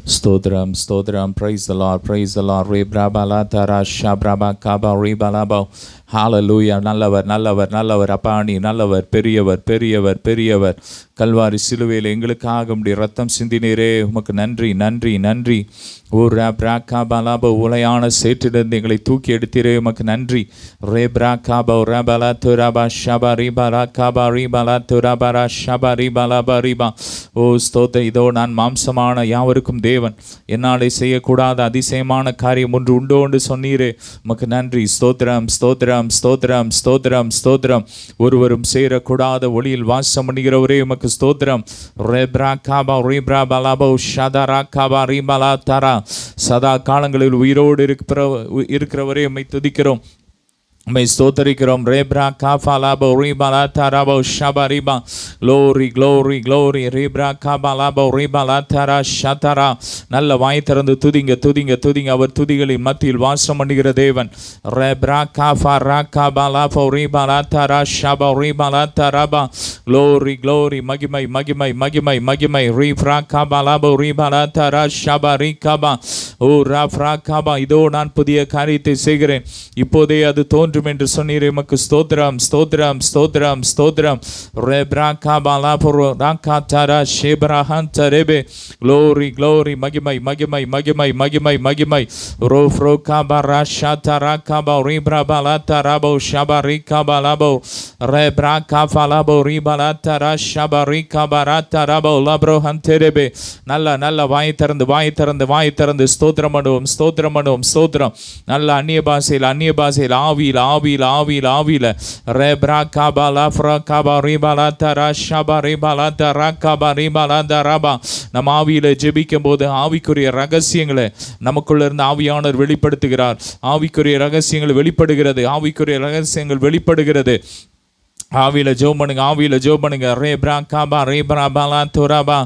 Stotram, Stotram, praise the Lord, praise the Lord. Rebrabala tara shabraba kaba rebalabo. Hallelujah. நல்லவர் நல்லவர் நல்லவர் அப்பாணி நல்லவர் பெரியவர் பெரியவர் பெரியவர். கல்வாரி சிலுவையில் எங்களுக்காக உம்முடைய ரத்தம் சிந்தினீரே, உமக்கு நன்றி நன்றி நன்றி. ஓ ராப்ராக்கா பாலாபோ, உலையான சேற்றிலிருந்து எங்களை தூக்கி எடுத்தீரே, உமக்கு நன்றி. ரேப்ராக்காபோ ரபலா துராபா ஷபா ரீபாலா காபா ரீபாலா துராபாரா ஷபா ரீபாலாபா ரீபா. ஓ ஸ்தோத்திரம். இதோ நான் மாம்சமான யாவருக்கும் தேவன், என்னாலே செய்யக்கூடாத அதிசயமான காரியம் ஒன்று உண்டோ என்று சொன்னீரே, உமக்கு நன்றி. ஸ்தோத்திரம் ஸ்தோத்திரம் ஸ்தோத்திரம் ஸ்தோத்திரம் ஸ்தோத்திரம். ஒருவரும் சேரக்கூடாத ஒளியில் வாசம் பண்ணுகிறவரே, உமக்கு ஸ்தோத்திரம். சதா காலங்களில் உயிரோடு இருக்கிறவரே, உம்மை துதிக்கிறோம், உம்மை ஸ்தோத்தரிக்கிறோம். ரேப்ரா காஃபாலாபோ ரீபாலா தாராபோ ஷபரிபா. Glory glory glory. ரீப்ரா காபாலாபோ ரீபாலா தாரா ஷதரா. நல்ல வாய் திறந்து துதிங்க துதிங்க துதிங்க. அவர் துதிகளின் மத்தியில் வாசம் பண்ணுகிற தேவன். ரேப்ரா காஃபா ரா காபாலாபோ ரீபாலா தாரா ஷபோ ரீபாலா தாராபா. Glory glory. மகிமை மகிமை மகிமை மகிமை. ரீப்ரா காபாலாபோ ரீபாலா தாரா ஷபா ரீ காபா. ஓ ராஃப்ரா காபா. இதோ நான் புதிய காரியத்தை செய்கிறேன், இப்போதே அது தோன்றும் என்று சொன்னீரே, உமக்கு ஸ்தோத்திரம் ஸ்தோத்திரம் ஸ்தோத்திரம் ஸ்தோத்திரம். ரேப்ரா காபாலா புரோ ராகா தாரா ஷேபராஹன் தரேபே. Glory glory. மகிமை மகிமை மகிமை மகிமை மகிமை. ரோஃப்ரோ காபா ராஷா தாரா காபா ரீப்ரா பாலா தாராபோ ஷபா ரீ காபா லாபோ. ரேப்ரா காஃபாலாபோ ரீபாலா தாரா ஷபா ரீ காபா ரா தாராபோ லாப்ரோ ஹன் தெரேபே. நல்ல நல்ல வாய் திறந்து வாய் திறந்து வாய் திறந்து ஸ்தோத்திரம் பண்ணுவோம் ஸ்தோத்திரம் பண்ணுவோம் ஸ்தோத்திரம். நல்ல அந்நிய பாஷையில் அந்நிய பாஷையில் ஆவியில் ஆவியில் ஆவியில் ஆவியில். ரேப்ரா காபா லாஃப்ரா காபா ரீபாலா தாரா ஷபா ரீபாலா தாரா காபா ரீபாலா தாராபா. நம்ம ஆவியில் ஜெபிக்கும் போது ஆவிக்குரிய ரகசியங்களை நமக்குள்ள இருந்து ஆவியானவர் வெளிப்படுத்துகிறார். ஆவிக்குரிய ரகசியங்கள் வெளிப்படுகிறது, ஆவிக்குரிய ரகசியங்கள் வெளிப்படுகிறது. ஆவியில் ஜோ பண்ணுங்க, ஆவியில் ஜோ பண்ணுங்க. ரேப்ரா காபா ரீப்ரா பாலா துராபா.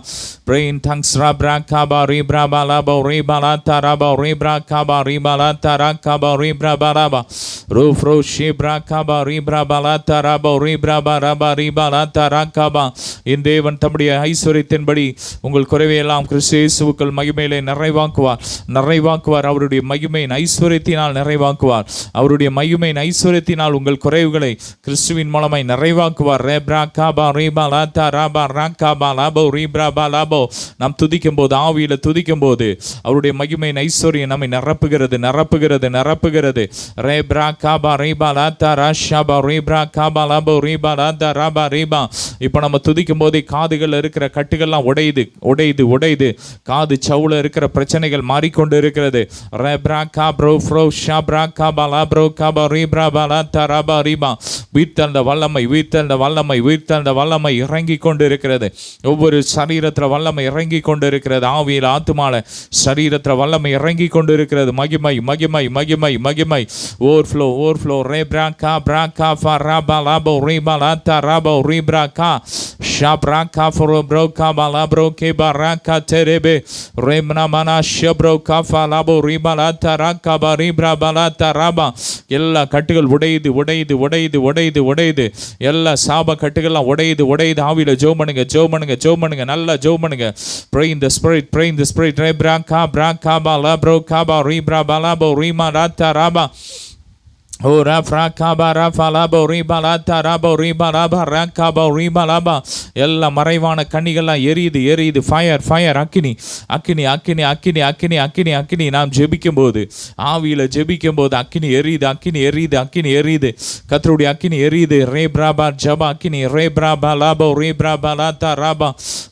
பிரெயின் டங்ஸ் ராப்ரா காபா ரீப்ரா பாலாபோ ரீபாலா தாராபா ரீப்ரா காபா ரீபாலா தாரா காபா ரீப்ரா பாலாபா. ரூஃப் ரோ ஷீப்ரா காபா ரீப்ரா பாலா தாராபோ ரீப்ரா பாராபா ரீபாலா தாரா காபா. என் தேவன் தம்முடைய ஐஸ்வர்யத்தின்படி உங்கள் குறைவையெல்லாம் கிறிஸ்து இயேசுவுக்குள் மகிமையிலே நிறைவாக்குவார் நிறைவாக்குவார். அவருடைய மகிமையின் ஐஸ்வர்யத்தினால் நிறைவாக்குவார். அவருடைய மகிமையின் ஐஸ்வர்யத்தினால் உங்கள் குறைவுகளை கிறிஸ்துவின் மூலமாய் நிறைவாக்குவார். ரேப்ரா காபா ரீபாலா தாராபா ரா காபா லாபோ ரீப்ரா பாலாபோ. நாம் துதிக்கும் போது ஆவியில துதிக்கும் போது அவருடைய மகிமையின் ஐஸ்வர்யம் நம்மை நிரப்புகிறது நிரப்புகிறது நிரப்புகிறது. ரேப்ரா காபா ரீபாலா தாரா ஷபா ரீப்ரா காபா லாபோ ரீபாலா தாராபா ரீபா. இப்போ நம்ம துதிக்கும் போதே காதுகள் இருக்கிற கட்டுகள்லாம் உடையுது உடையுது உடையுது. காது சவுல இருக்கிற பிரச்சனைகள் மாறிக்கொண்டு இருக்கிறது. ரேப்ரா காப்ரோ ஃப்ரோ ஷப்ரா காபா லாப்ரோ காபா ரீப்ரா பாலா தாராபா ரீபா. வீழ்த்தந்த வல்லமை வீழ்த்தந்த வல்லமை வீழ்த்தந்த வல்லமை இறங்கி கொண்டு இருக்கிறது. ஒவ்வொரு சரீரத்தில் வல்லமை இறங்கி கொண்டு இருக்கிறது. ஆவியில் ஆத்துமால சரீரத்தில் வல்லமை இறங்கி கொண்டு இருக்கிறது. மகிமை மகிமை மகிமை மகிமை. Overflow overflow. ரேப்ரா கா பிரா கா ஃபா ராபா லாபோ ரீபா லாத்தா ராபோ ரீப்ரா கா ஷப்ரா கா ஃபரோ ப்ரோ கா பா லாப்ரோ கேபா ரா கா தெரேபே. ரேம்னா மனா ஷப்ரோ கா ஃபா லாபோ ரீபா லாத்தா ரா கா பா ரீப்ரா பாலாத்தா ராபா. எல்லா கட்டுகள் உடையுது உடையுது உடையுது உடையுது உடையுது. எல்லா சாப கட்டுகள்லாம் உடையுது உடையுது. ஆவியில ஜோ பண்ணுங்க ஜோ பண்ணுங்க ஜோ பண்ணுங்க நல்லா ஜோ பண்ணுங்க. Pray in the spirit, pray in the spirit. Rebra ka bra ka ba la bro ka ba ribra ba la bo rima rata raba. O ரஃப்ரா Kaapa Rafah லாபோ ரீபா லாத்தா ராபோ ரீபா லாபா ராக்காபா ரீபா lava. எல்லா மறைவான கண்ணிகள்லாம் எரியுது எரியுது. Fire fire. அக்கினி அக்கினி அக்கினி அக்கினி அக்கினி அக்கினி அக்கினி. நாம் ஜெபிக்கும் போது ஆவியில் ஜெபிக்கும் போது அக்கினி எரியுது அக்கினி எரியுது அக்கினி எரியுது. கர்த்தருடைய அக்கினி எரியுது. ரேப்ராபா ஜபா அக்கினி ரேப்ராபா லாபோ ரீப்ராபா லாத்தா ராபா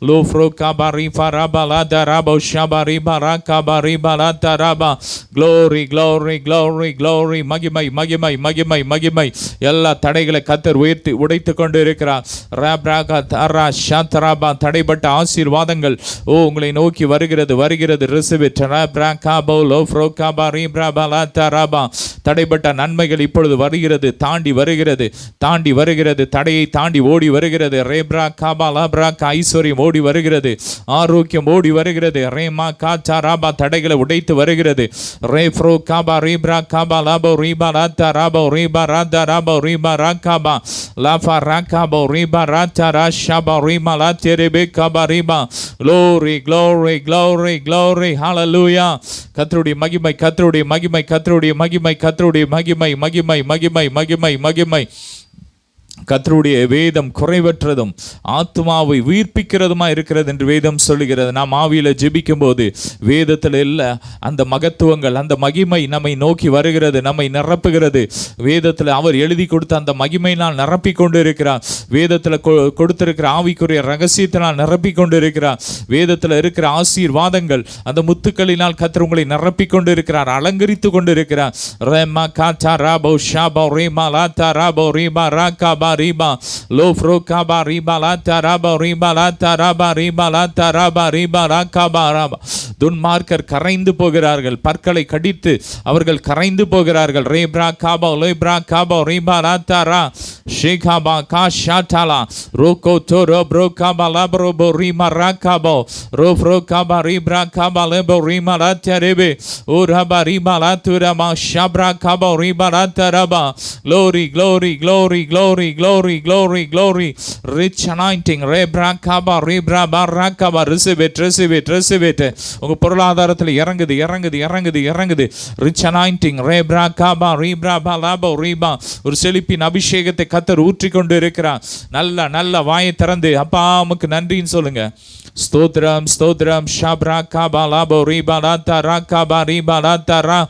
லோ ஃப்ரோ காபா ரீஃபா ராபா லாத்தா ராபோ ஷபா ரீபா ராக்காபா ரீபா லாத்தா ராபா. Glory glory glory glory. மகிமை மகிமை மகிமை மகிமை. எல்லா தடைகளை கர்த்தர் உயர்த்தி உடைத்து கொண்டு இருக்கிறார். ராப்ராகா தாரா ஷாத்ராபா. தடைப்பட்ட ஆசீர்வாதங்கள் ஓ உங்களை நோக்கி வருகிறது வருகிறது. Receive it. ராப்ராகா பௌலோ ஃப்ரோகாபா ரீப்ராபா லாத்தாராபா. தடைப்பட்ட நன்மைகள் இப்பொழுது வருகிறது தாண்டி வருகிறது தாண்டி வருகிறது. தடையை தாண்டி ஓடி வருகிறது. ரேப்ரா காபா லாப்ராகா. ஐஸ்வர்யம் ஓடி வருகிறது. ஆரோக்கியம் ஓடி வருகிறது. ரேமா காச்சாராபா. தடைகளை உடைத்து வருகிறது. ரே ஃப்ரோ காபா ரீப்ரா காபா லாபோ ரீபா லாத்தா rabo riba rada rabo riba rakaba lafa rakabo riba rata rashaba rima la terebe kabariba. Glory, glory, glory, glory. Hallelujah. கர்த்தருடைய மகிமை, கர்த்தருடைய மகிமை, கர்த்தருடைய மகிமை, கர்த்தருடைய மகிமை, மகிமை, மகிமை, மகிமை, மகிமை. கர்த்தருடைய வேதம் குறைவற்றதும் ஆத்மாவை உயிர்ப்பிக்கிறதுமா இருக்கிறது என்று வேதம் சொல்லுகிறது. நாம் ஆவியில ஜெபிக்கும் போது வேதத்தில் இல்ல அந்த மகத்துவங்கள், அந்த மகிமை நம்மை நோக்கி வருகிறது, நம்மை நிரப்புகிறது. வேதத்தில் அவர் எழுதி கொடுத்த அந்த மகிமையினால் நிரப்பி கொண்டு இருக்கிறார். வேதத்தில் கொடுத்திருக்கிற ஆவிக்குரிய ரகசியத்தினால் நிரப்பி கொண்டு இருக்கிறார். வேதத்தில் இருக்கிற ஆசீர்வாதங்கள், அந்த முத்துக்களினால் கர்த்தர் உங்களை நிரப்பி கொண்டு இருக்கிறார், அலங்கரித்து கொண்டு இருக்கிறார். ரேமா காச்சா ராபோ ஷாபோ ரேமா லாத்தா ராபோ ரீபா ராகா riba lo frokaba riba la taraba riba la taraba riba la taraba riba rakaba raba. துன்மார்க்கர் கரைந்து போகிறார்கள், பற்களை கடித்து அவர்கள் கரைந்து போகிறார்கள். ரேப்ரா காபா லோப்ரா காபா ரிபா ராத்தாரா ஷேகாபா கா ஷாட்டாலா ரோகோ தோரோ ப்ரோ காபா லாப்ரோ போ ரிமா ராகாபோ ரோ ஃப்ரோ காபா ரிப்ரா காபா லெபோ ரிமா ராத்தரேபே ஓ ரபா ரிபா லாத்துரமா ஷாப்ரா Kaapa ரிபா ராத்தரபா. Glory, glory, glory, glory, glory, glory, glory. Rich anointing. Rebra kaba rebra barakaba. Receive it, receive it, receive it. உங்க பொருளாதாரத்தில் இறங்குது, இறங்குது, இறங்குது, இறங்குது. ரிச் அனாயிண்டிங் ரேப்ரா காபா ரீப்ரா பலாபோ ரீபா. ஒரு செழிப்பின் அபிஷேகத்தை கர்த்தர் ஊற்றி கொண்டு இருக்கிறார். நல்ல நல்ல வாயை திறந்து அப்பா உமக்கு நன்றின்னு சொல்லுங்க. ஸ்தோத்திரம், ஸ்தோத்திரம். ஷாப்ரா காபா லாபோ ரீபா லாத்தா ராகாபா ரீபா லாத்தா ரா.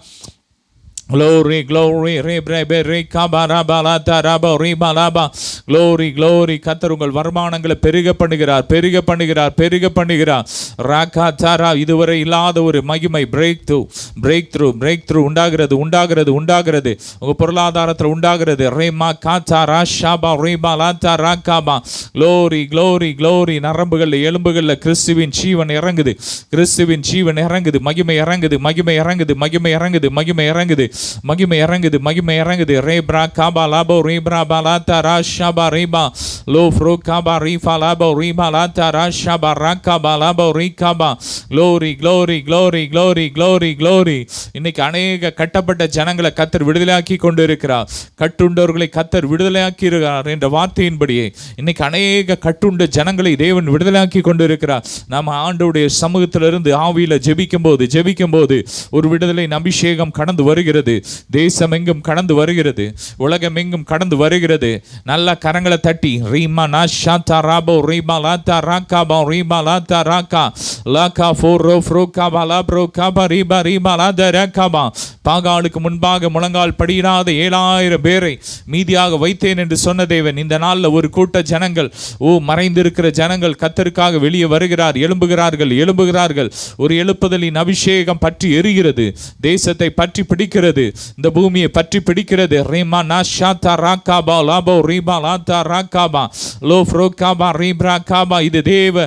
Glory, glory, rebrebe rekabarabala raba ribalaba. Glory, glory. கர்த்தர் உங்கள் வருமானங்களை பெருக பண்ணுகிறார், பெருக பண்ணுகிறார், பெருக பண்ணுகிறார். ராகாதாரா இதுவரை இல்லாத ஒரு மகிமை, break through, break through, break through உண்டாகிறது, உண்டாகிறது, உண்டாகிறது. உங்க பொருளாதாரத்தில் உண்டாகிறது. ரேமா காத்தா ராஷாபா ரீபாலாத்தா ராகாபா. Glory, glory, glory. நரம்புகள், எலும்புகள்ல கிறிஸ்துவின் ஜீவன் இறங்குது, கிறிஸ்துவின் ஜீவன் இறங்குது. மகிமை இறங்குது, மகிமை இறங்குது, மகிமை இறங்குது, மகிமை இறங்குது, மகிமை இறங்குது, மகிமை இறங்குது. ரேப்ரா காபா லாபோ ரீப்ரா பாலாத்தா ராஷாபா ரீபா லோ ஃப்ரோ காபா ரீஃபா லாபோ ரீபா லாத்தா ராஷாபா ராகாபா லாபோ ரீகாபா. Glory, glory, glory, glory, glory, glory. இன்னைக்கு அநேக கட்டப்பட்ட ஜனங்களை கர்த்தர் விடுதலையாக்கி கொண்டு இருக்கிறார். கட்டுண்டவர்களை கர்த்தர் விடுதலையாக்கி இருக்கிறார் என்ற வார்த்தையின்படியே இன்னைக்கு அநேக கட்டுண்ட ஜனங்களை தேவன் விடுதலையாக்கி கொண்டு இருக்கிறார். நம்ம ஆண்டவருடைய சமூகத்திலிருந்து ஆவியில ஜெபிக்கும் போது ஒரு விடுதலையின் அபிஷேகம் கடந்து வருகிறது. தேசம் எங்கும் கடந்து வருகிறது, உலகம் எங்கும் கடந்து வருகிறது. நல்ல கரங்களை தட்டி ரீமா நாஷாதா ராபோ ரீமா லாத்தா ராகாபா ரீமா லாத்தா ராகா லாகா ஃபோரோ ஃப்ரோகாபா லாப்ரோ காபா ரீபா ரீமா லாதா ராகாபா. பாகாலுக்கு முன்பாக முழங்கால் படியிடாத 7000 பேரை மீதியாக வைத்தேன் என்று சொன்ன தேவன் இந்த நாளில் ஒரு கூட்ட ஜனங்கள், மறைந்திருக்கிற ஜனங்கள் கர்த்தருக்காக வெளியே வருகிறார், எழும்புகிறார்கள், எழும்புகிறார்கள். ஒரு எழுப்புதலின் அபிஷேகம் பற்றி எரிகிறது, தேசத்தை பற்றி பிடிக்கிறது, இந்த பூமியை பற்றி பிடிக்கிறது. ரீமா நாஷாதா ராகாபா லாபோ ரீபா லாத்தா ராகாபா லோ ஃப்ரோகாபா ரீப்ரா காபா. இது தேவ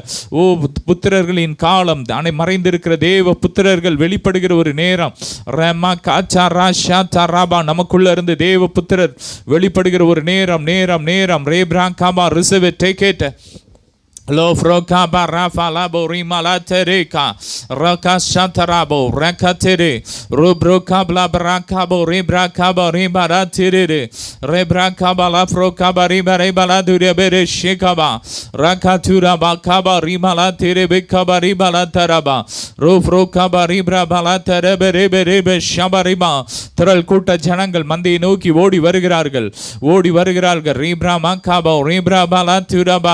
புத்திரர்களின் காலம், மறைந்திருக்கிற தேவ புத்திரர்கள் வெளிப்படுகிற ஒரு நேரம். ரமா காச்சா ராஷாதா ராபா நமக்குள்ள இருந்து தேவ புத்திரர் வெளிப்படுகிற ஒரு நேரம், நேரம், நேரம். ரேப்ரா காபா receive it, take it. Lo frokaba rafa labo rima la tereka raka shatarabo rakatere rubrokabla brakabo rebrakaba riba la terere rebrakaba la frokaba riba riba la durebere shekaba rakatura bakaba rima la terebe kaba riba la taraba rufrokaba ribra bala terebe rebe rebe shabariba. திரள் கூட்ட ஜனங்கள் மந்தையை நோக்கி ஓடி வருகிறார்கள், ஓடி வருகிறார்கள். ரீப்ரா மாகாபா ரீப்ரா பாலா துரபா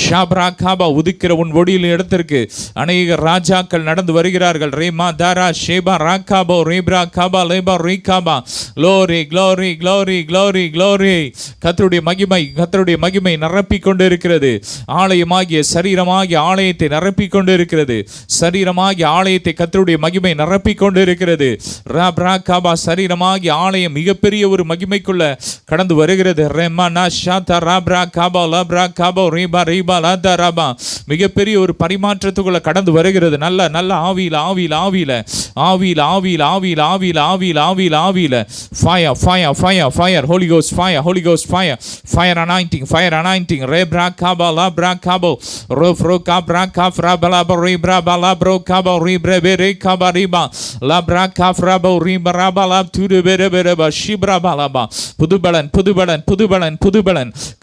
ஷாப்ரா காபா. உதிக்கிற உன் ஒடியில் இடத்திற்கு அநேக ராஜாக்கள் நடந்து வருகிறார்கள். ரேமா தாரா ஷேபா ராகாபோ ரீப்ரா காபா லேபா ரீகாபா. Glory, glory, glory, glory, glory. கர்த்தருடைய மகிமை, கர்த்தருடைய மகிமை நிரப்பிக் கொண்டு இருக்கிறது. ஆலயமாகிய சரீரமாகிய ஆலயத்தை நிரப்பிக் கொண்டு இருக்கிறது. சரீரமாகிய ஆலயத்தை கர்த்தருடைய மகிமை நிரப்பிக் கொண்டு இருக்கிறது. ராப்ரா காபா சரீரமாகிய ஆலயம் மிகப்பெரிய ஒரு மகிமைக்குள்ள கடந்து வருகிறது. ரெமா நாஷாதா ராப்ரா காபா லாப்ரா காபா ரீபா ரீபா லாதா தரபா. மிகப்பெரிய ஒரு பரிமாற்றத்துக்குள்ள கடந்து வருகிறது. நல்ல நல்ல ஆவியில ஆவியில ஆவியில ஆவியில ஆவியில ஆவியில ஆவியில ஆவியில ஆவியில ஆவியில fire fire fire fire Holy Ghost fire Holy Ghost fire fire anointing rebra kaba la bra kabo rofro kabra kafra bala rebra bala bro kabo rebre bere kaba riba la bra kafra bo ribra bala tudu bere bere ba shibra bala ba. புதுபலன்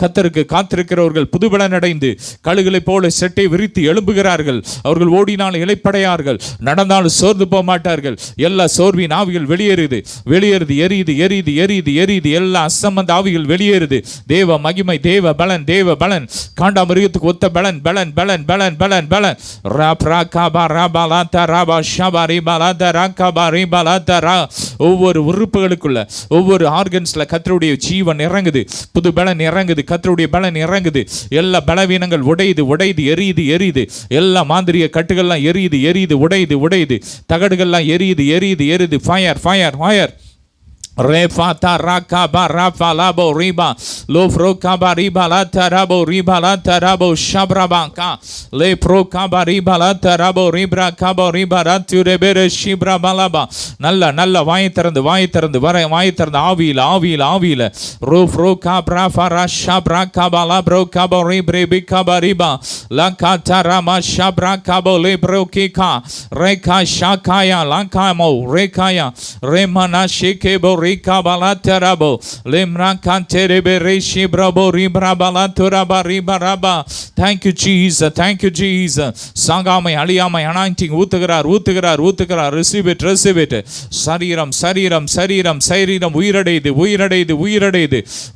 கர்த்தருக்கு காத்திருக்கிறவர்கள் புதுபலன் அடைந்து கழுகுகளை போல செட்டை விரித்து எழும்புகிறார்கள். அவர்கள் ஓடினால் இளைப்படையார்கள், நடந்தாலும் சோர்ந்து போக மாட்டார்கள். எல்லா சோர்வின் ஆவிகள் வெளியேறுது எரியுது. எல்லா அசம்பந்த ஆவிகள் வெளியேறுது. தேவ மகிமை, தேவ பலன் காண்டாமிருகத்துக்கு ஒத்த பலன் ஒவ்வொரு உறுப்புகளுக்குள்ள ஒவ்வொரு ஆர்கன்ஸ்ல கர்த்தருடைய ஜீவன் இறங்குது. புது பலன் இறங்குது. கர்த்தருடைய பலன் இறங்குது. எல்லா பலவீனங்கள் உடையுது எரியுது. எல்லா மாந்திரிய கட்டுகள்லாம் எரியுது உடையுது. தகடுகள்லாம் எரியுது. Fire Refata rakaba rafalabo riba lofrokaba riba la tarabo shabrabanka le prokaba riba la tarabo ribra kabo riba raturebere shibra balaba. நல்ல வாய் திறந்து ஆவியில ரோஃப்ரோகா Farah ஷப்ரா கபலா ப்ரோகபோ ரிப்ரே பிகபா ரிபா லகாதரமா ஷப்ரா கபோ லிப்ரோகிகா Rekha ஷாகாயா லகாமோ ரேகாயா ரேமனா ஷேகேபோ Rikabala terabo limra kanterebe reshi brabo ribrabala turaba ribaraba. Thank you Jesus. சாகாமை அழியாமை anointing ஊத்துகிறார். receive it. சரீரம் உயிரடையுது.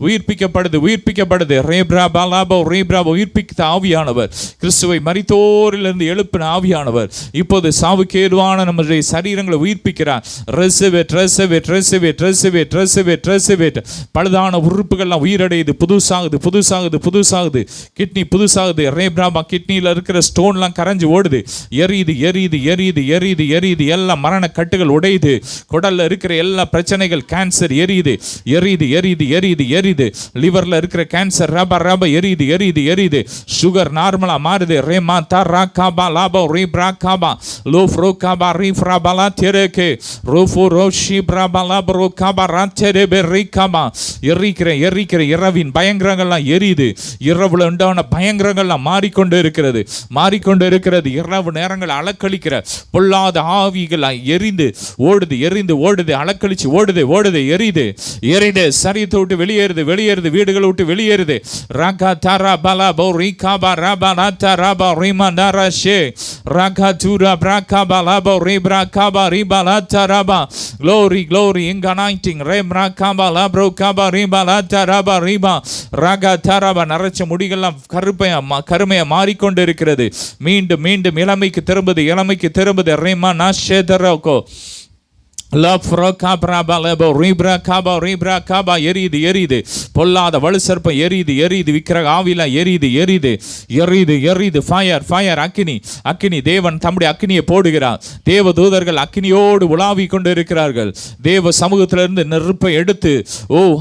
உயிர்ப்பிக்கப்படுது. ரேப்ராபலாபோ உயிர்ப்பித்த ஆவியானவர், கிறிஸ்துவை மரித்தோரிலிருந்து எழுப்பின ஆவியானவர் இப்போது சாவுக்கு ஏதுவான நம்முடைய சரீரங்களை உயிர்ப்பிக்கிறார். receive it. பழுதான உறுப்புகள்லாம் உயிரடையுது, புதுசாகுது. கிட்னி புதுசாகுது. ரேப்ராபா கிட்னியில் இருக்கிற ஸ்டோன்லாம் கரைஞ்சு ஓடுது. எரியுது. எல்லா மரண கட்டுகள் உடையுது. குடல்ல இருக்கிற எல்லா பிரச்சனைகள் கேன்சர் எரியுது. லிவர்ல இருக்கிற கேன்சர் ரப எரியுது. சுகர் நார்மலா மாறுது. ரேமா தராகாபா லாபோ ரீப்ராகாபா லோஃப்ரோகாபா ரீஃப்ராபலா தெரேகே ரோஃபோ ரோஷி பிரபலா ப்ரோகாபா ராச்செரேபே ரீகாபா. எரிக்கிற இரவின் பயங்கரங்கள்லாம் எரியுது. இரவுல உண்டான பயங்கரங்கள்லாம் மாறிக்கொண்டு இருக்கிறது. இரவு நேரங்கள் அலக்களிக்கிற பொல்லாத ஆவிகள் எரிந்து ஓடுது. அலக்களிச்சு ஓடுது. எரியுது. சரீரத்தை விட்டு வெளியேறுது. வீடுகளை விட்டு வெளியேறுது. ராகா தாரா பலா போ ரீகாபா ராபா நாத்தா ராபா ரீமா நாரா ஷே ராகா தூரா பிராகாபா லாபோ ரீப்ராகாபா ரீபா நாத்தா ராபா. Glory எங்க anointing ரேப்ராகாபா லாப்ரோ காபா ரீபா நாத்தா ராபா ரீபா ராகா தாராபா. நரைச்ச முடிகள்லாம் கருமையா மாறிக்கொண்டு இருக்கிறது. மீண்டும் இளமைக்கு திரும்புது. ரேமா நாஷேதரோகோ எரியுது. பொல்லாத வலு சர்ப்பம் எரியுது. விக்கிரக ஆவில எரியுது. ஃபயர் அக்கினி. தேவன் தம்முடைய அக்கினியை போடுகிறார். தேவ தூதர்கள் அக்கினியோடு உலாவி கொண்டு இருக்கிறார்கள். தேவ சமூகத்திலிருந்து நெருப்பை எடுத்து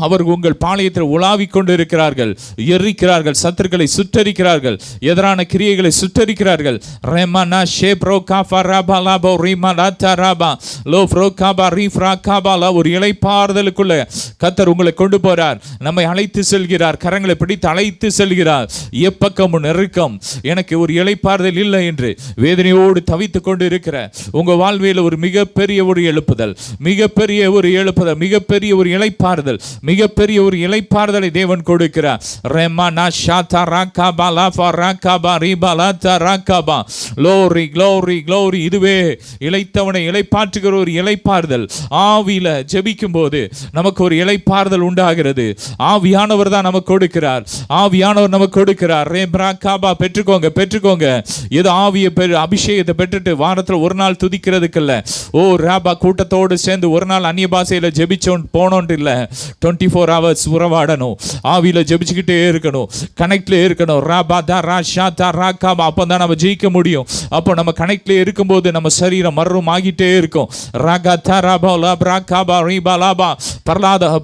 அவர்கள் உங்கள் பாளையத்தில் உலாவி கொண்டு இருக்கிறார்கள். எரிக்கிறார்கள். சத்துருக்களை சுட்டரிக்கிறார்கள். எதிரான கிரியைகளை சுட்டரிக்கிறார்கள். ரெமனா ஷேப்ரோ காஃபராபா லாபோ ரிமனா தராபா லோ ஃப்ரோகாபா ஒரு இளைப்பாறுதலுக்குள்ள கர்த்தர் உங்களை கொண்டு போறார். நம்மை அழைத்து செல்கிறார். கரங்களை பிடித்து அழைத்து செல்கிறார். எப்பக்கமும் நெருக்கம், எனக்கு ஒரு இளைப்பாறுதல் இல்லை என்று வேதனையோடு தவித்துக் கொண்டு இருக்கிற உங்க வாழ்வில் ஒரு மிகப்பெரிய ஒரு எழுப்புதல், மிகப்பெரிய ஒரு இளைப்பாறுதலை தேவன் கொடுக்கிறார். இதுவே இளைத்தவனை இளைப்பாற்றுகிற ஒரு இளைப்பாறுதல். ஆவியில ஜெபிக்கும் போது நமக்கு ஒரு இளைப்பாறுதல் உண்டாகிறது. ஆவியானவர் தான் நமக்கு கொடுக்கிறார். பெற்றுக்கோங்க. ஏதோ ஆவிய அபிஷேகத்தை பெற்றுட்டு வாரத்துல ஒரு நாள் துதிக்கிறதுக்கு ராபா கூட்டத்தோடு சேர்ந்து ஒரு நாள் அந்நிய பாஷையில ஜெபிச்சோம் போனோன்ட்டு இல்ல. 24 hours உறவாடணும். ஆவியில ஜெபிச்சுக்கிட்டே இருக்கணும். கனெக்ட்ல இருக்கணும். ராபா தா ராஷா தா ராகாபா. அப்பதான் நம்ம ஜெயிக்க முடியும். அப்போ நம்ம கனெக்ட்ல இருக்கும்போது நம்ம சரீரம் மறும் ஆகிட்டே இருக்கும். ராகா தா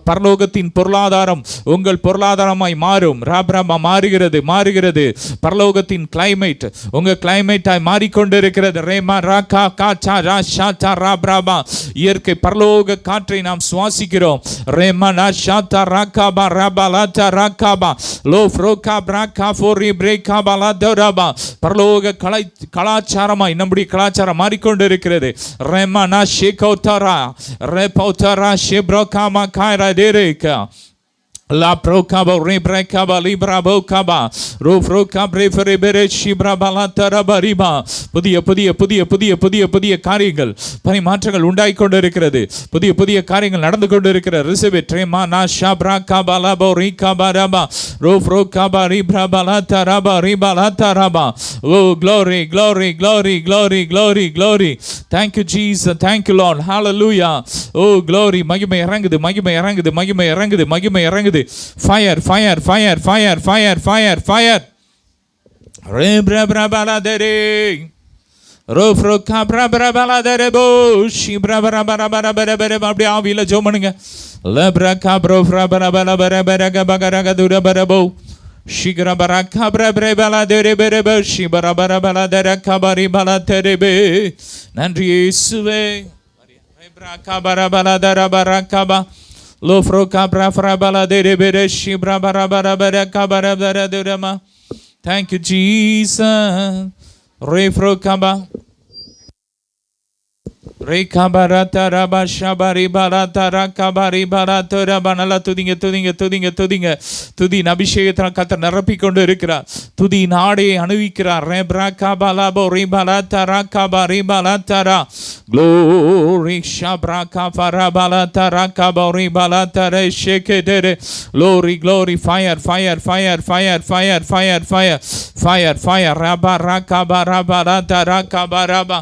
பரலோகத்தின் பொருளாதாரம் உங்கள் பொருளாதாரமாய் மாறும். ராப்ராபா மாறுகிறது மாறுகிறது. பரலோகத்தின் கிளைமேட் உங்க கிளைமேட்டாய் மாறிக்கொண்டிருக்கிறது. ரேமா ராகா காச்சா ராஷா ராப்ராபா இயற்கை பரலோக காற்றை நாம் சுவாசிக்கிறோம். ரேமா நாஷா ராகாபா ராபாலாச்சா ராகாபா லோ ஃப்ரோகா பிராகா ஃபோரி பிரேகா பாலாதோராபா பரலோக கலாச்சாரமாய் நம்முடைய கலாச்சாரம் மாறிக்கொண்டிருக்கிறது. ரேமா நா ஷேகோதரா ரேபோதரா ஷேப்ரோகாமா காயரா தேரேகா La procaba rebrecaba libra bocaba rofroca preferibere shibra balatara bariba புதிய புதிய புதிய புதிய புதிய புதிய காரியங்கள் பரிமாற்றங்கள் உண்டாய் கொண்டிருக்கிறது. புதிய புதிய காரியங்கள் நடந்து கொண்டிருக்கிறது. ரிசவே ட்ரேமா நா ஷாப்ரா காபாலா போரிகா பரபா ரோஃப்ரோகா பரிப்ரா பாலாதரா பரிபாலாதரா. ஓ glory glory glory glory glory glory. Thank you Jesus, thank you Lord, hallelujah. Oh glory. மகிமை இறங்குது மகிமை இறங்குது மகிமை இறங்குது மகிமை இறங்குது. Fire fire fire fire fire fire fire. Rebra brabala dere ரோஃப்ரோ Kabra பிரபல தரபோ ஷிப்ரா பிரபர பர பர பர. அப்படியே ஆவியில ஜெபம் பண்ணுங்க. லப்ரா காப்ரோ பிரபல பர பர பர கபகரக துர பரபோ ஷிக்ரா பர காப்ரா பிரபல தரே பரபோ ஷிப்ரா பிரபல தர கபரி பல தரபே. நன்றி இயேசுவே. rebra kabara bala dara bara kaba lofro kabra frabala dere bere shibra bara bara bara kabara dara durama. Thank you Jesus. Refro kaba Rekabarata raba shabari barata rakabari barata rabanala. துதிங்க துதிங்க துதிங்க துதிங்க. துதியின் அபிஷேகத்தினால் கர்த்தர் நிரப்பிக் கொண்டு இருக்கிறார். துதியின் ஆடையை அணிவிக்கிறார். ரெப்ரா கபாலாபோ ரிபாலாத்தா ராகபரி பாலாத்தரா. Glory shabra kafara balata rakabori balata reshekere. Glory glory fire fire fire fire fire fire fire fire fire raba rakabara balata rakabaraba.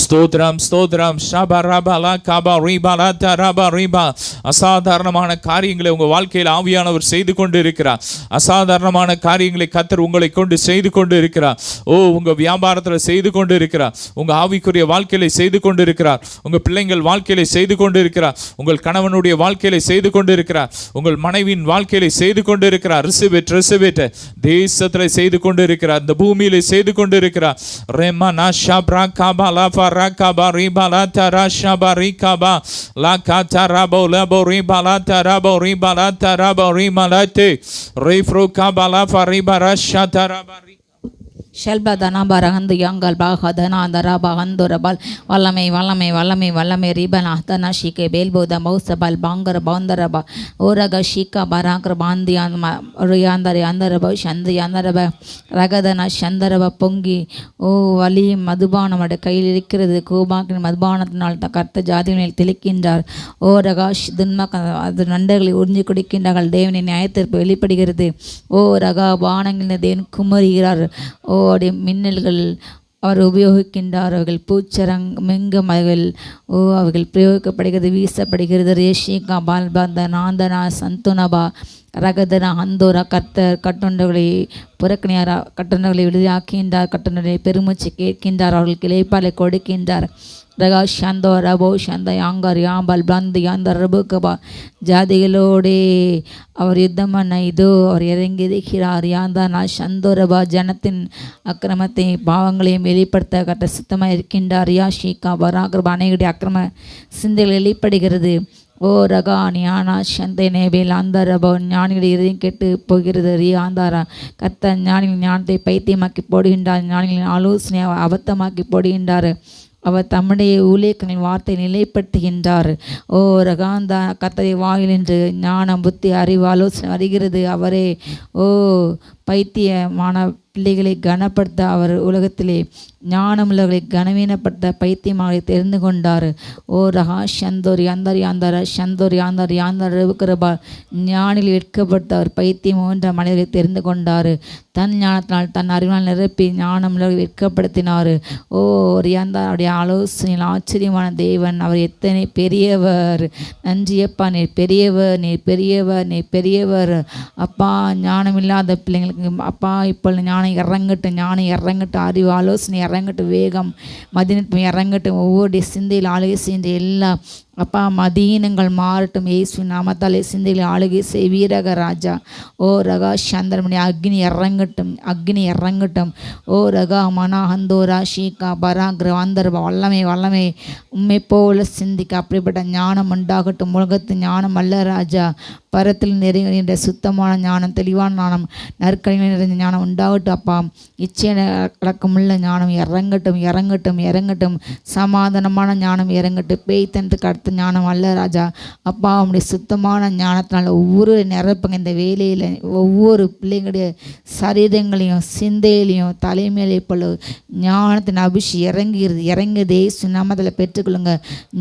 ஸ்தோத்ரம் ஸ்தோத்ரம் ஷபரபலா கபா ரிபலா தரபா ரிபா. அசாதாரணமான காரியங்களை உங்கள் வாழ்க்கையில் ஆவியானவர் செய்து கொண்டு இருக்கிறார். அசாதாரணமான காரியங்களை கர்த்தர் உங்களை கொண்டு செய்து கொண்டு இருக்கிறார். ஓ உங்கள் வியாபாரத்தில் செய்து கொண்டு இருக்கிறார். உங்கள் ஆவிக்குரிய வாழ்க்கையில செய்து கொண்டு இருக்கிறார். உங்கள் பிள்ளைங்கள் வாழ்க்கையில செய்து கொண்டு இருக்கிறார். உங்கள் கணவனுடைய வாழ்க்கையில செய்து கொண்டு இருக்கிறார். உங்கள் மனைவியின் வாழ்க்கையில செய்து கொண்டு இருக்கிறார். ரிசிவேட் ரிசிவேட் தேசத்தில் செய்து கொண்டு இருக்கிறார். இந்த பூமியில செய்து கொண்டு இருக்கிறார். ரெமா நாஷா பிராகாபலா Rakaba ribalata rashaba rikaba la katarabo labo ribalata rabo ribalata rabo rimalate refro kabala faribara shataraba. ஷல்பதனா பரகந்து யங்கள் பாகதனா தரபா ஹந்துரபால் வல்லமை வல்லமை வல்லமை வல்லமை ரிபனா தனா ஷிகே பேல்போத மௌசபால் பாங்கர பௌந்தரபா ஓரக ஷிகா பராக்ர பாந்தி ரியாந்தரி அந்தரப சந்தி அந்தரப ரகதனா சந்தரப பொங்கி. ஓ வலி மதுபானம் அட கையில் இருக்கிறது. கோபாக்கின் மதுபானத்தினால் கர்த்த ஜாதிகளில் தெளிக்கின்றார். ஓ ரகாஷ் துன்ம அது நண்டைகளை உறிஞ்சி குடிக்கின்றார்கள். தேவனின் நியாயத்திற்கு வெளிப்படுகிறது. ஓ ரகா பானங்களில் தேவன் குமரிகிறார். ஓ மின்னல்கள் அவர் உபயோகிக்கின்றார். அவர்கள் பூச்சரங்கமெங்கமகள் ஓ அவர்கள் பிரயோகிக்கப்படுகிறது வீசப்படுகிறது. ரேஷிகா பால்பந்த நாந்தனா சந்துனபா ரகதனா அந்தோரா. கர்த்தர் கட்டுண்டர்களை புறக்கணியாரா கட்டுண்டர்களை விடுதியாக்கின்றார். கட்டுண்டரை பெருமூச்சு கேட்கின்றார். அவர்களுக்கு இளைப்பாலை கொடுக்கின்றார். ரகா ஷந்தோ ரபோ ஷந்த யாங்கர் யாம்பல் பிளந்து யாந்த ரபுகபா. ஜாதிகளோடே அவர் யுத்தம் பண்ண இதோ அவர் இறங்கி இருக்கிறார். யாந்தானா ஷந்தோ ரபா. ஜனத்தின் அக்கிரமத்தை பாவங்களையும் வெளிப்படுத்த கட்ட சுத்தமாக இருக்கின்றார். யாஷிகா பராகிரபா. அனைவருடைய அக்கிரம சிந்தைகள் வெளிப்படுகிறது. ஓ ரகா ஞானா சந்தை நேபேல் அந்த ரபோ. ஞானிகள் இறுதியும் கெட்டு போகிறது. ரி ஆந்தாரா. கர்த்த ஞானிகள் ஞானத்தை பைத்தியமாக்கி போடுகின்றார். ஞானிகளின் ஆலோசனை அபத்தமாக்கி போடுகின்றார். அவர் தம்முடைய ஊழியர்களின் வார்த்தை நிலைப்படுத்துகின்றார். ஓ ரகாந்தா. கர்த்தரை வாயில் என்று ஞானம் புத்தி அறிவு ஆலோசனை வருகிறது. அவரே ஓ பைத்தியமான பிள்ளைகளை கனப்படுத்த அவர் உலகத்திலே ஞானமுள்ளவர்களை கனவீனப்படுத்த பைத்தியமாக தெரிந்து கொண்டார். ஓ ரஹா சந்தோர் யாந்தர் யாந்தர சந்தோர் யாந்தர் யாந்தர் கிருபா. ஞானில் வெட்கப்பட்ட அவர் பைத்தியம் போன்ற மனிதர்களை தெரிந்து கொண்டார். தன் ஞானத்தினால் தன் அறிவினால் நிரப்பி ஞானமுள்ளவர்களை வெட்கப்படுத்தினார். ஓ யாந்தாருடைய ஆலோசனையில் ஆச்சரியமான தேவன். அவர் எத்தனை பெரியவர். நன்றியப்பா, நீர் பெரியவர், நீர் பெரியவர், நீர் பெரியவர். அப்பா ஞானமில்லாத பிள்ளைங்களுக்கு அப்பா இப்போ ஞானம் இறங்கட்டும், ஞானம் இறங்கட்டும், அறிவு ஆலோசனை இறங்கட்டும், வேகம் மதிநுட்பம் இறங்கட்டும், ஒவ்வொரு சிந்தையில் ஆளுகை செய்கின்ற எல்லா அப்பா மதீனங்கள் மாறட்டும். இயேசு நாமத்தாலே சிந்தையில் ஆளுகை செய்வீரக ராஜா. ஓ ரகா சந்திரமணி அக்னி இறங்கட்டும், அக்னி இறங்கட்டும். ஓ ரகா மனா ஹந்தோரா ஷீகா பராகிர வந்தர்பா வல்லமை வல்லமை உண்மை போல சிந்திக்க அப்படிப்பட்ட ஞானம் உண்டாகட்டும். உலகத்து ஞானம் அல்ல ராஜா, பரத்தில் நிறைந்த சுத்தமான ஞானம், தெளிவான ஞானம், நற்கழிகள் நிறைந்த ஞானம் உண்டாகட்டும். அப்பா இச்சை அடக்கமுள்ள ஞானம் இறங்கட்டும், இறங்கட்டும், இறங்கட்டும். சமாதானமான ஞானம் இறங்கட்டும். பேய்த்தனத்துக்கு அடுத்த ஞானம் அல்ல ராஜா. அப்பா உங்களுடைய சுத்தமான ஞானத்தினால ஒவ்வொரு நிரப்புங்க. இந்த வேலையில் ஒவ்வொரு பிள்ளைங்களுடைய சரீரங்களையும் சிந்தையிலையும் தலைமையிலே போல ஞானத்தின் அபிஷேகம் இறங்குகிறது, இறங்குதே சுனாமத்தில் பெற்றுக்கொள்ளுங்க.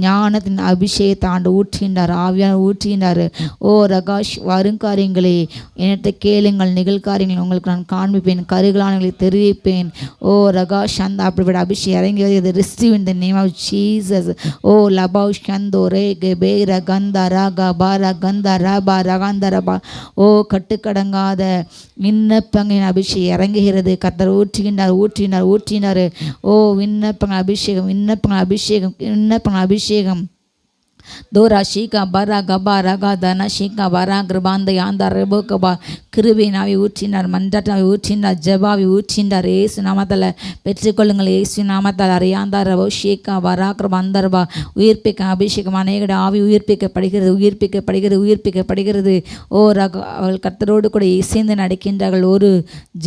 ஞானத்தின் அபிஷேகத்தை ஆண்டு ஊற்றுகின்றார், ஆவியான ஊற்றுகின்றார். ஓ ரகாஷ் வருங்காரியங்களே என்னட்ட கேளுங்கள், நிகழ்காரியங்கள் உங்களுக்கு நான் காண்பிப்பேன், கருகலானங்களை தெரிவிப்பேன். ஓ ரகாஷ் அந்த அப்படிப்பட்ட அபிஷேகம் இறங்கி வருகிறது. Receive in the name of Jesus. ஓ லபாவ் சந்தோ ரே கெபே ரகந்த ரக பார கந்த ரபா ரகாந்தரபா. ஓ கட்டுக்கடங்காத விண்ணப்பங்களின் அபிஷேகம் இறங்குகிறது. கர்த்தர் ஊற்றுகின்றார், ஊற்றினார், ஊற்றினார். ஓ விண்ணப்பங்கள் அபிஷேகம், விண்ணப்பங்கள் அபிஷேகம், விண்ணப்பங்கள் அபிஷேகம். தோரா ஷீகா பரா கபா ரகா தன ஷீகா பரா கிருபாந்த யாந்தா ரெபோ கபா. கிருபையினாவை ஊற்றினார், மன்றாட்டாவை ஊற்றினார், ஜபாவை ஊற்றினார். ஏசு நாமத்தால் பெற்றுக்கொள்ளுங்கள். ஏசு நாமத்தால் அறியாந்தா ரபோ ஷீகா பரா கிருபாந்தர்பா. உயிர்ப்பிக்க அபிஷேகம் அநேகட ஆவி உயிர்ப்பிக்கப்படுகிறது, உயிர்ப்பிக்கப்படுகிறது, உயிர்ப்பிக்கப்படுகிறது. ஓ ரக அவள் கர்த்தரோடு கூட இசைந்து நடக்கின்றார்கள். ஒரு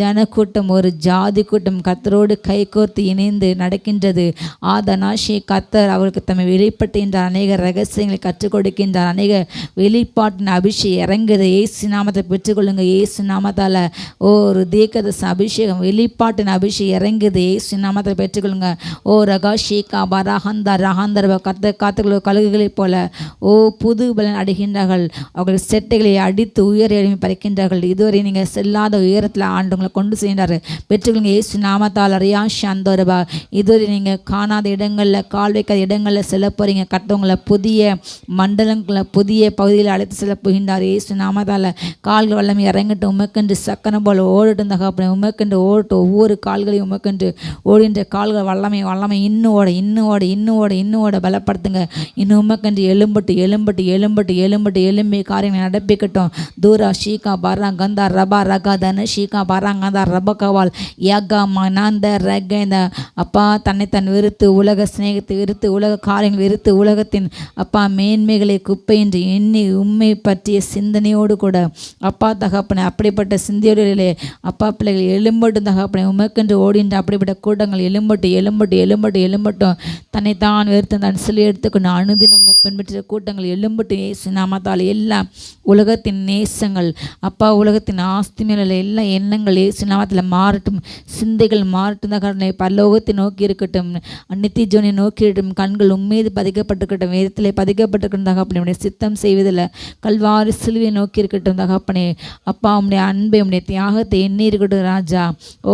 ஜன கூட்டம், ஒரு ஜாதி கூட்டம் கர்த்தரோடு கைகோர்த்து இணைந்து நடக்கின்றது. ஆதனாஷி கர்த்தர் அவர்களுக்கு தம்மை வெளிப்படுத்துகின்றார். அநேக ரகசியங்களை கற்றுக் கொடுக்கின்றார். அநேக வெளிப்பாட்டின் அபிஷேகம் இறங்குது. ஏசு நாமத்தை பெற்றுக்கொள்ளுங்க. ஏசு நாமத்தால் ஒரு தீர்க்கதரிச அபிஷேகம், வெளிப்பாட்டின் அபிஷேகம் இறங்குது. ஏசு நாமத்தை பெற்றுக்கொள்ளுங்க. ஓ ரகா ஷீகா பராஹந்தா ரஹாந்தர் கர்த்தர் காத்துக்கொள்ள கழுகுகளைப் போல ஓ புது பலன் அடைகின்றார்கள். அவர்கள் செட்டைகளை அடித்து உயர் எளிமை பறிக்கின்றார்கள். இதுவரை நீங்கள் செல்லாத உயரத்தில் ஆண்டவங்களை கொண்டு சென்றார். பெற்றுக்கொள்ளுங்க. ஏசு நாமத்தால் அறியா ஷந்தோரபா. இதுவரை நீங்கள் காணாத இடங்களில், கால் வைக்காத இடங்களில் செல்ல போகிறீங்க. கர்த்தவங்களை புதிய மண்டலங்களை, புதிய பகுதியில் அழைத்து செல்ல போகின்றார். ஏசு நாமத்தால் கால்கள் வல்லமை இறங்கட்டும். உமக்கென்று சக்கரம் போல் ஓடட்டும் தகப்பனே. உமக்கென்று ஓடட்டும். ஒவ்வொரு கால்களையும் உமக்கென்று ஓடுகின்ற கால்கள் வல்லமை வல்லமை இன்னும் ஓட, இன்னும் ஓட, இன்னும் ஓட, இன்னும் ஓட பலப்படுத்துங்க. இன்னும் உமக்கென்று எழும்பட்டு எழும்பட்டு எழும்பட்டு எழும்பட்டு எழும்பி காரியங்களை நடப்பிக்கட்டும். தூரா ஷீகா பரா கந்தா ரபா ரகா தன ஷீகா பரா கந்தா ரப கவால் யகா மனாந்த ரக. இந்த அப்பா தன்னை வெறுத்து, உலக சிநேகத்தை வெறுத்து, உலக காரியங்கள் வெறுத்து, உலகத்தின் அப்பா மேன்மைகளை குப்பை என்று எண்ணி உண்மை பற்றிய சிந்தனையோடு கூட அப்பா தகப்பனை அப்படிப்பட்ட சிந்தையோடு அப்பா பிள்ளைகள் எழும்பட்டும் தகப்பனை. உமக்கென்று ஓடின்ற அப்படிப்பட்ட கூட்டங்கள் எழும்பட்டு எழும்பட்டு எழும்பட்டு எழும்பட்டும். தன்னைத்தான் வெறுத்து தன் சிலை எடுத்துக்கொண்டு அனுதினம் பின்பற்ற கூட்டங்கள் எழும்பட்டு. ஏசு நாமத்தால் எல்லா உலகத்தின் நேசங்கள் அப்பா, உலகத்தின் ஆஸ்தி மேல எல்லா எண்ணங்கள் ஏசு நாமத்தில் மாறட்டும். சிந்தைகள் மாறட்டும் தகப்பனை. பரலோகத்தை நோக்கி இருக்கட்டும், நித்திய ஜீவனை நோக்கி இருக்கட்டும். கண்கள் உம்மீது பதிக்கப்பட்டிருக்கட்டும், வேதத்திலே பதிக்கப்பட்டிருக்கட்டும் தகப்பனே. உடைய சித்தம் செய்வதில் கல்வாரி சிலுவை நோக்கி இருக்கட்டும் தகப்பனே. அப்பா உம்முடைய அன்பை, உம்முடைய தியாகத்தை எண்ணி இருக்கட்டும் ராஜா. ஓ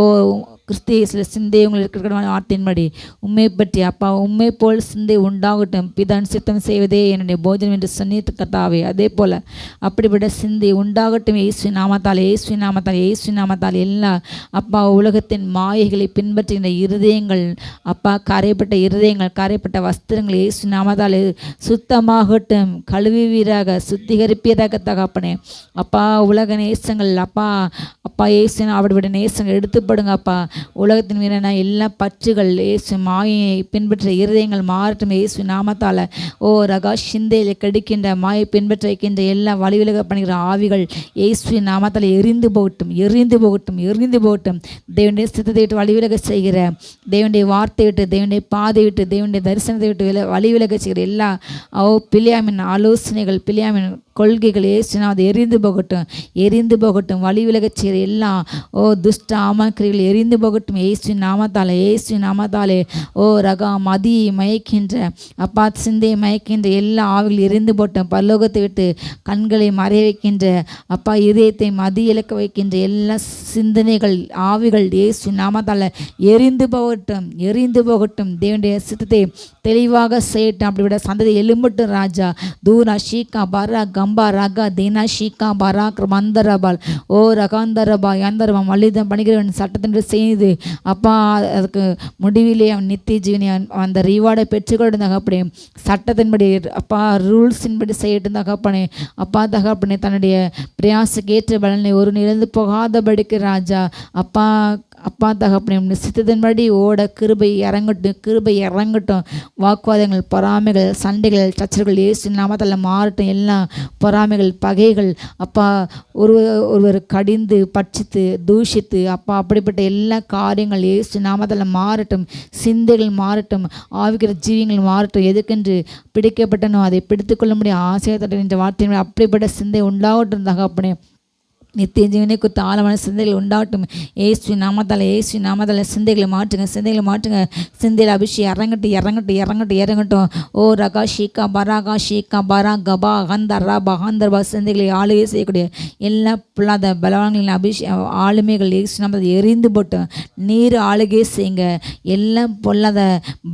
கிறிஸ்திய சில சிந்தை உங்களுக்கு இருக்கிற வார்த்தையின்படி உண்மை பற்றி அப்பா உண்மை போல் சிந்தை உண்டாகட்டும். பிதான் சித்தம் செய்வதே என்னுடைய போஜனம் என்று சொன்னிட்டு கர்த்தாவே, அதே போல் அப்படிப்பட்ட சிந்தை உண்டாகட்டும். இயேசு நாமத்தால், இயேசு நாமத்தால், இயேசு நாமத்தால் எல்லா அப்பா உலகத்தின் மாயைகளை பின்பற்றுகின்ற இருதயங்கள் அப்பா, கரைப்பட்ட இருதயங்கள், கரைப்பட்ட வஸ்திரங்கள் இயேசு நாமத்தால் சுத்தமாகட்டும். கழுவிவீராக, சுத்திகரிப்பீராக தகப்பனே. அப்பா உலக நேசங்கள் அப்பா அப்பா இயேசு அப்படிப்பட்ட நேசங்கள் எடுத்துப்படுங்க அப்பா. உலகத்தின் மீதான எல்லா பற்றுகள் இயேசு மாயை பின்பற்ற இருதயங்கள் மாறட்டும். இயேசு நாமத்தால் ஓ ரகா சிந்தையில் கெடுக்கின்ற மாயை பின்பற்ற வைக்கின்ற எல்லா வழிவிலக பண்ணுகிற ஆவிகள் இயேசு நாமத்தால் எரிந்து போகட்டும், எரிந்து போகட்டும், எரிந்து போகட்டும். தேவனுடைய சித்தத்தை விட்டு வழிவிலக செய்கிற, தேவனுடைய வார்த்தை விட்டு, தேவனுடைய பாதை விட்டு, தேவனுடைய தரிசனத்தை விட்டு வழிவிலக செய்கிற எல்லா பிலியாமின் ஆலோசனைகள், பிலியாமின் கொள்கைகள் இயேசுனாவது எரிந்து போகட்டும், எரிந்து போகட்டும். வழி விலகச் செய்கிற எல்லாம் துஷ்ட ஆமாக்கிரிகள் எரிந்து போகட்டும். இயேசு நாமத்தாலே, இயேசு நாமத்தாலே ரகா மதியை மயக்கின்ற அப்பா, சிந்தையை மயக்கின்ற எல்லா ஆவிகள் எரிந்து போட்டோம். பரலோகத்தை விட்டு கண்களை மறைய வைக்கின்ற அப்பா, இதயத்தை மதி இழக்க வைக்கின்ற எல்லா சிந்தனைகள், ஆவிகள் இயேசு நாமத்தால் எரிந்து போகட்டும், எரிந்து போகட்டும். தேவனுடைய சித்தத்தை தெளிவாக செய்யட்டும். அப்படிவிட சந்ததி எழும்பட்டும் ராஜா. தூரா ஷீகா பரா கம்பா ரகா தீனா ஷீகா பரா மந்தரபால் ரகாந்தரபா யந்தரபா மல்லிதம் பணிகிறவன் சட்டத்தின் செய்து செய்து அப்பா அதுக்கு முடிவிலே அவன் நித்திய ஜீவனை அந்த ரிவார்டை பெற்றுக்கொண்டு தகப்பனே, சட்டத்தின்படி அப்பா ரூல்ஸின்படி செய்யட்டும் தகப்பனே. அப்பா தகப்பனே, தன்னுடைய பிரயாசக்கு ஏற்ற பலனை ஒரு இழந்து போகாதபடிக்கு ராஜா அப்பா அப்பா தகப்பனே, சித்தத்தின்படி ஓட கிருபை இறங்கட்டும். வாக்குவாதங்கள், பொறாமைகள், சண்டைகள், சச்சரவுகள் இயேசு நாமத்தில் மாறட்டும். எல்லாம் பொறாமைகள், பகைகள் அப்பா ஒருவர் கடிந்து பட்சித்து தூஷித்து அப்பா அப்படிப்பட்ட எல்லா காரியங்கள் இயேசு நாமத்தில் மாறட்டும். சிந்தைகள் மாறட்டும், ஆவிக்கிற ஜீவியங்கள் மாறட்டும். எதுக்கென்று பிடிக்கப்பட்டனோ அதை பிடித்துக்கொள்ள முடியும் ஆசையத்தட்ட என்ற வார்த்தையின்படி அப்படிப்பட்ட சிந்தை உண்டாகட்டும் தகப்பனே. நித்திய ஜீவனை குறித்த ஆழமான சிந்தைகள் உண்டாகட்டும். ஏசு நாமத்தால் சிந்தைகளை மாற்றுங்க. சிந்தையில் அபிஷேகம் இறங்கட்டும். ஓ ரகா ஷீகா பரா கபா ஹந்தர்பா சிந்தைகளை ஆளுகை செய்யக்கூடிய எல்லா பொல்லாத பலவான்களின் ஆளுமைகள் ஏசு நாமத்தில் எரிந்து போட்டோம். நீர் ஆளுகை செய்யுங்க. எல்லாம் பொல்லாத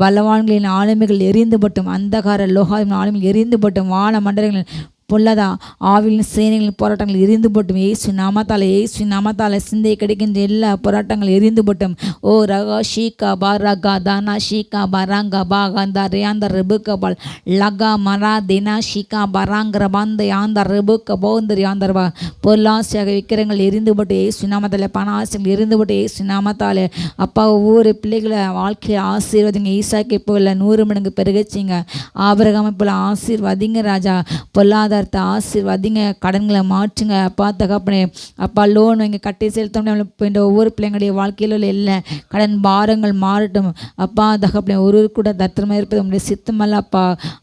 பலவான்களின் ஆளுமைகள் எரிந்து போட்டும். அந்தகார லோகாவின் ஆளுமைகள் எரிந்து போட்டும். வான மண்டலங்கள் பொல்லதா ஆவிலின் சேனைகளின் போராட்டங்கள் எரிந்து போட்டும். ஏசு நாமத்தால் சிந்தை கிடைக்கின்ற எல்லா போராட்டங்கள் எரிந்து போட்டும். ஓ ரகா ஷீகா பாரகா தானா ஷீகா பராங்க பாகந்த ரேந்த ரெபுக்கபால் லகா மரா தினா ஷீகா பராங்கிற பாந்த யாந்த ரெபுக்க போந்தர் யாந்தர்வா பொருளாசையாக விக்கிரங்கள் எரிந்து போட்டு ஏசு நாமத்தால் பண ஆசைகள் எரிந்து போட்டு ஏசு நாமத்தால் அப்பா ஒவ்வொரு பிள்ளைகளை வாழ்க்கையை ஆசீர்வதிங்க. ஈசாக்கை போல 100 மடங்கு பெருகச்சிங்க. ஆபிரகாமை போல ஆசீர்வதிங்க ராஜா. பொல்லாத ஆசீர்வதிங்க. கடன்களை மாற்றுங்க அப்பா தகப்பனே. அப்பா லோன் இங்கே கட்டி செலுத்த ஒவ்வொரு பிள்ளைங்களுடைய வாழ்க்கையில் உள்ள எல்லா கடன் பாரங்கள் மாறட்டும் அப்பா தகப்பனே. ஒரு கூட தத்திரமாக இருப்பது உங்களுடைய சித்தமல்ல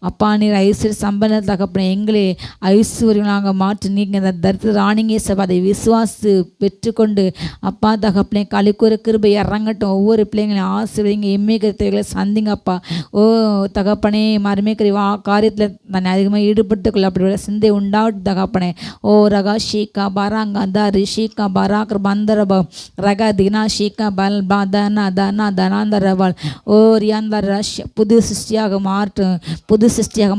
அப்பா நீர் ஐஸ்வர்ய சம்பள தகப்பனே எங்களே ஐஸ்வர்யங்களாக மாற்று. நீங்கள் அந்த தரித்திர ராணிங்க சபை அதை விசுவாசி பெற்றுக்கொண்டு அப்பா தகப்பனே கலிக்கூற கிருபை இறங்கட்டும். ஒவ்வொரு பிள்ளைங்களையும் ஆசீர்வதிங்க. எம்மிக்கிறவர்களை சந்திங்க அப்பா. ஓ தகப்பனே, மருமைக்கறி காரியத்தில் நான் அதிகமாக ஈடுபட்டுக்கொள்ள அப்படி சிந்தை உண்டாகட்டும் தகப்பனே. ஓ ரகா ஷீகா பராங்கந்தா ரிஷிகா பராக்ர பந்தரப ரகா தினா ஷீகா பல் பதனா தனா தனாந்தரபால் ஓ ரியாந்தர் ரஷ் புது சிருஷ்டியாக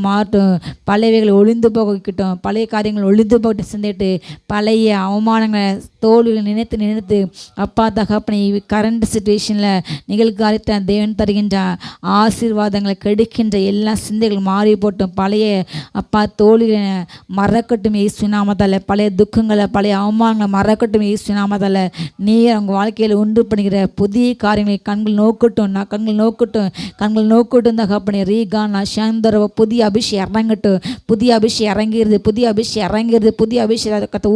மாறட்டும். பழையவைகள் ஒளிந்து போகட்டும். பழைய காரியங்கள் ஒளிந்து போட்டு சிந்திட்டு பழைய அவமானங்களை தோல்விகளை நினைத்து அப்பா தகப்பனை கரண்ட் சுச்சுவேஷனில் நிகழ்காலத்தை தேவன் தருகின்ற ஆசீர்வாதங்களை கெடுக்கின்ற எல்லா சிந்தைகள் மாறி போட்டும். பழைய அப்பா தோல்விகளை மறக்கட்டும் இயேசு நாமத்தால். பழைய துக்கங்களை, பழைய அவமானங்களை மறக்கட்டும் இயேசு நாமத்தால். நீர் அவங்க வாழ்க்கையில் உண்டு பண்ணுகிற புதிய காரியங்களை கண்கள் நோக்கட்டும் தகப்பனே. ரீகா நஷாந்தரவ புதிய அபிஷேகம் இறங்கட்டும். புதிய அபிஷேகம் இறங்கிறது.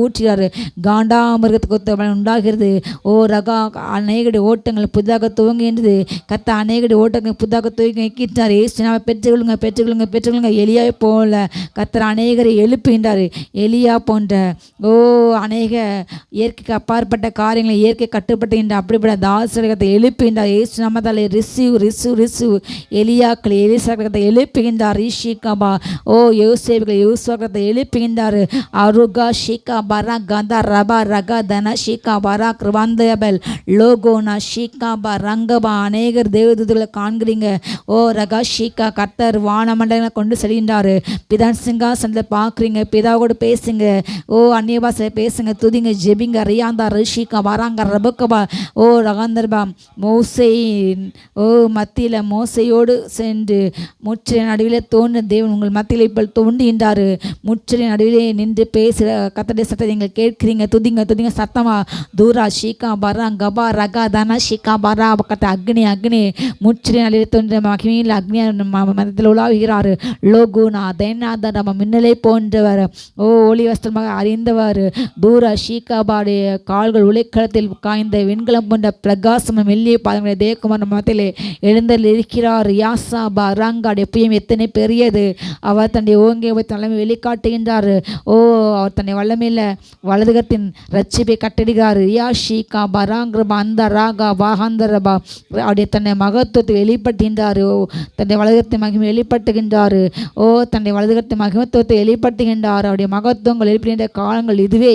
ஊற்றுகிறாரு. காண்டாமிருகத்துக்கு உண்டாகிறது. ஓ ரகா அநேகடி ஓட்டங்கள் புதிதாக துவங்குகின்றது. கத்த அநேகடி ஓட்டங்கள் புதிதாக துவங்கி வைக்கின்றார். இயேசு நாம பெற்றுக்கொள்ளுங்க. எலியா போல கத்தர் அநேகரை எழுப்புகின்றார். எலியா போன்ற அநேக இயற்கைக்கு அப்பாற்பட்ட காரியங்களை இயற்கை கட்டுப்பட்டுகின்ற அப்படிப்பட்ட தாசரகத்தை எழுப்புகின்றார். இயேசு நாமத்தால் ரிசு எலியாக்களை எலிசாக்கத்தை எழுப்புகின்றார். ரிஷிகாபா ஓ யோசேப்களை யோசுவாக்கத்தை எழுப்புகின்றார். அருகா ஷிகா பரா கந்தா ரபா ரகா தன ஷிகா பரா கிருவாந்தபல் லோகோனா ஷிகாபா ரங்கபா அநேகர் தேவதூதர்களை காண்கிறீங்க. ஓ ரகா ஷிகா கர்த்தர் வானமண்டலங்களை கொண்டு செல்கின்றார். பிதான் சிங்காசனத்தில் பார்க்குறீங்க. பிதாவோடு பேசுங்க. ஓ அந்நிய பாஷை பேசுங்க, துதிங்க, ஜெபிங்க. ரியாந்தா ரிஷிகா வராங்க ரபக்கபா ஓ ரகாந்தர்பா மத்தியில் மோசையோடு சென்று முற்றிய நடுவில் தோன்ற தேவன் உங்கள் மத்தியில் இப்போ தோன்றுகின்றார். முற்றிய நடுவிலே நின்று பேசுகிற கத்தடைய சட்டத்தை நீங்கள் கேட்குறீங்க. துதிங்க சத்தமா. தூரா ஷீகா பரா கபா ரகா தனா ஷீகா பரா கத்த அக்னி முற்றிய நடுவில் தோன்ற மகிமையில் அக்னியா மதத்தில் உலாவுகிறார். லோகுனா தேனாத நம்ம மின்னலை போன்றவர். ஓ ஒளி வஸ்திரமாக அறிந்தவர். தூரா ஷீகாபாடைய கால்கள் உலைக்களத்தில் காய்ந்த வெண்கலம் போன்ற பிரகாசமும் மெல்லிய பாதங்களை தேக்குமார் மத்தியிலே எழுந்தல் இருக்கிறார். யாசா பராங்காடு எப்பயும் எத்தனை பெரியது. அவர் தன்னுடைய ஓங்கிய தலைமை வெளிக்காட்டுகின்றார். ஓ அவர் தன்னை வல்லமையில் வலதுகத்தின் ரட்சிப்பை கட்டிடுகிறார். ரியா ஷீகா பராங்கிரபா அந்த ராகா வாகந்தரபா அவருடைய தன்னை மகத்துவத்தை வெளிப்படுத்துகின்றார். தன்னுடைய வலதுகத்தின் மகிமை வெளிப்படுத்துகின்றார். ஓ தன்னுடைய வலதுகத்தின் மகிமத்துவத்தை வெளிப்படுத்துகின்றார். அவருடைய மகத்துவங்கள் வெளிப்படுகின்ற காலங்கள் இதுவே.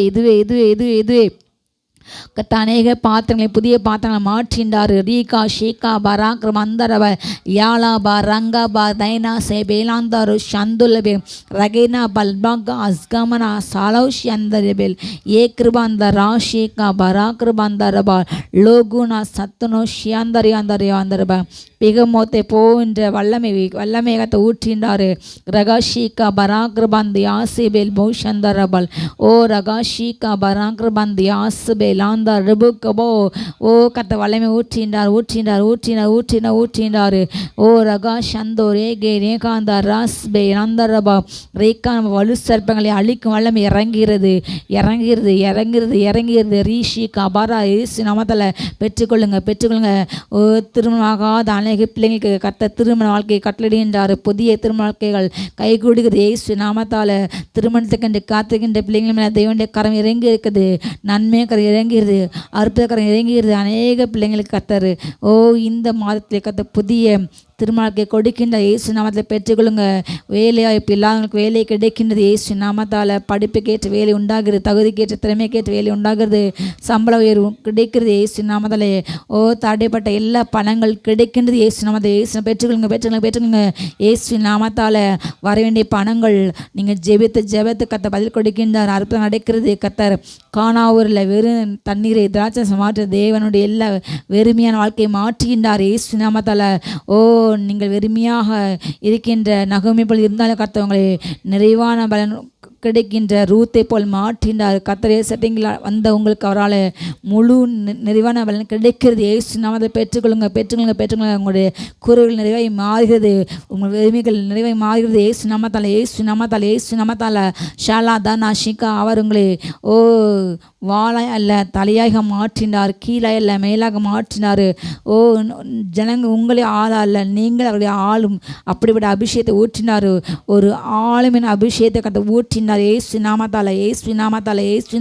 கத்த அநேக பாத்திரங்களை புதிய பாத்திரங்களை மாற்றின்றார். ரீகா ஷீகா பராக்ரம் அந்தரவ யாலா பா ரங்கா பா தைனா சே பேலாந்தாரு ஷந்துலபே ரகேனா பல்பாகா அஸ்கமனா சாலௌஷி அந்தரபேல் ஏ கிருபாந்த ராஷீகா பராக்ரபாந்தரபா லோகுனா சத்துனோ ஷியாந்தரி அந்தரியோ அந்தரபா பிகமோத்தை போன்ற வல்லமை கத்தை ஊற்றின்றாரு. ரகாஷிகா பராக்ரபந்தி ஆசிபேல் பௌஷந்தரபல் ஓ ரகாஷிகா பராக்ரபந்தி ஆசுபேல் ஆந்த ரிபுக்கபோ ஓ கத்த வல்லமை ஊற்றினார். ஓ ரகா சந்தோ ரேகே ரேகாந்த ராஸ்பே அந்தரபா ரேகா வலு சர்ப்பங்களை அழிக்கும் வல்லமை இறங்கிறது. ரீஷிகா பரா ஏசு நாமத்தில் பெற்றுக்கொள்ளுங்க. ஓ திருமணமாகாத அநேக பிள்ளைங்களுக்கு கத்த திருமண வாழ்க்கையை கட்டளையிடுகின்றார். புதிய திருமண வாழ்க்கைகள் கைகூடுகிறது இயேசு நாமத்தால். திருமணத்துக்கு காத்துக்கின்ற பிள்ளைங்கள் மேலே தேவனுடைய கரம் இறங்கி இருக்குது. நன்மை கரம் இறங்கிறது, அற்புத கரம் இறங்கிறது. அநேக பிள்ளைங்களுக்கு கத்தர் இந்த மாதத்தில் கத்த புதிய திருமணத்தை கொடுக்கின்ற இயேசு நாமத்தில் பெற்றுக்கொள்ளுங்க. வேலைவாய்ப்பு இல்லாதவங்களுக்கு வேலை கிடைக்கின்றது இயேசு நாமத்தால். படிப்புக்கேற்ற வேலை உண்டாகிறது, தகுதிக்கேற்ற திறமைக்கேற்ற வேலை உண்டாகிறது, சம்பள உயர்வு கிடைக்கிறது இயேசு நாமத்தால். தடைப்பட்ட எல்லா பணங்கள் கிடைக்கின்றது இயேசு நாமத்தில். இயேசு பெற்றுக்கொள்ளுங்க இயேசு நாமத்தால். வர வேண்டிய பணங்கள் நீங்கள் ஜெபத்து கத்த பதில் கொடுக்கின்றார். அற்புதம் நடக்கிறது. கத்தர் காணாவூரில் வெறும் தண்ணீரை திராட்சை மாற்ற தேவனுடைய எல்லா வெறுமையான வாழ்க்கையை மாற்றுகின்றார் இயேசு நாமத்தால். நீங்கள் வெறுமையாக இருக்கின்ற நகமை போல் இருந்தாலும் கர்த்தர் நிறைவான பலன் கிடைக்கின்ற ரூத்தை போல் மாற்றினார். கர்த்தரே செட்டிங்கில் வந்த உங்களுக்கு அவரால் முழு நிறைவான பலன் கிடைக்கிறது இயேசு நாமத்தை. பெற்றுக்கொள்ளுங்க. உங்களுடைய குறைகள் நிறைவாய் மாறுகிறது, உங்கள் வெறுமைகள் நிறைவாய் மாறுகிறது இயேசு நாமத்தால். ஷாலா தானா ஷிகா அவர் உங்களை வாளாய் அல்ல தலையாக மாற்றினார், கீழாய் அல்ல மேலாக மாற்றினார். ஜனங்கள் உங்களே ஆள அல்ல, நீங்கள் அவருடைய ஆளும். அப்படிப்பட்ட அபிஷேகத்தை ஊற்றினார். ஒரு ஆளுமின் அபிஷேகத்தை கத்த ஊற்றினார் இயேசு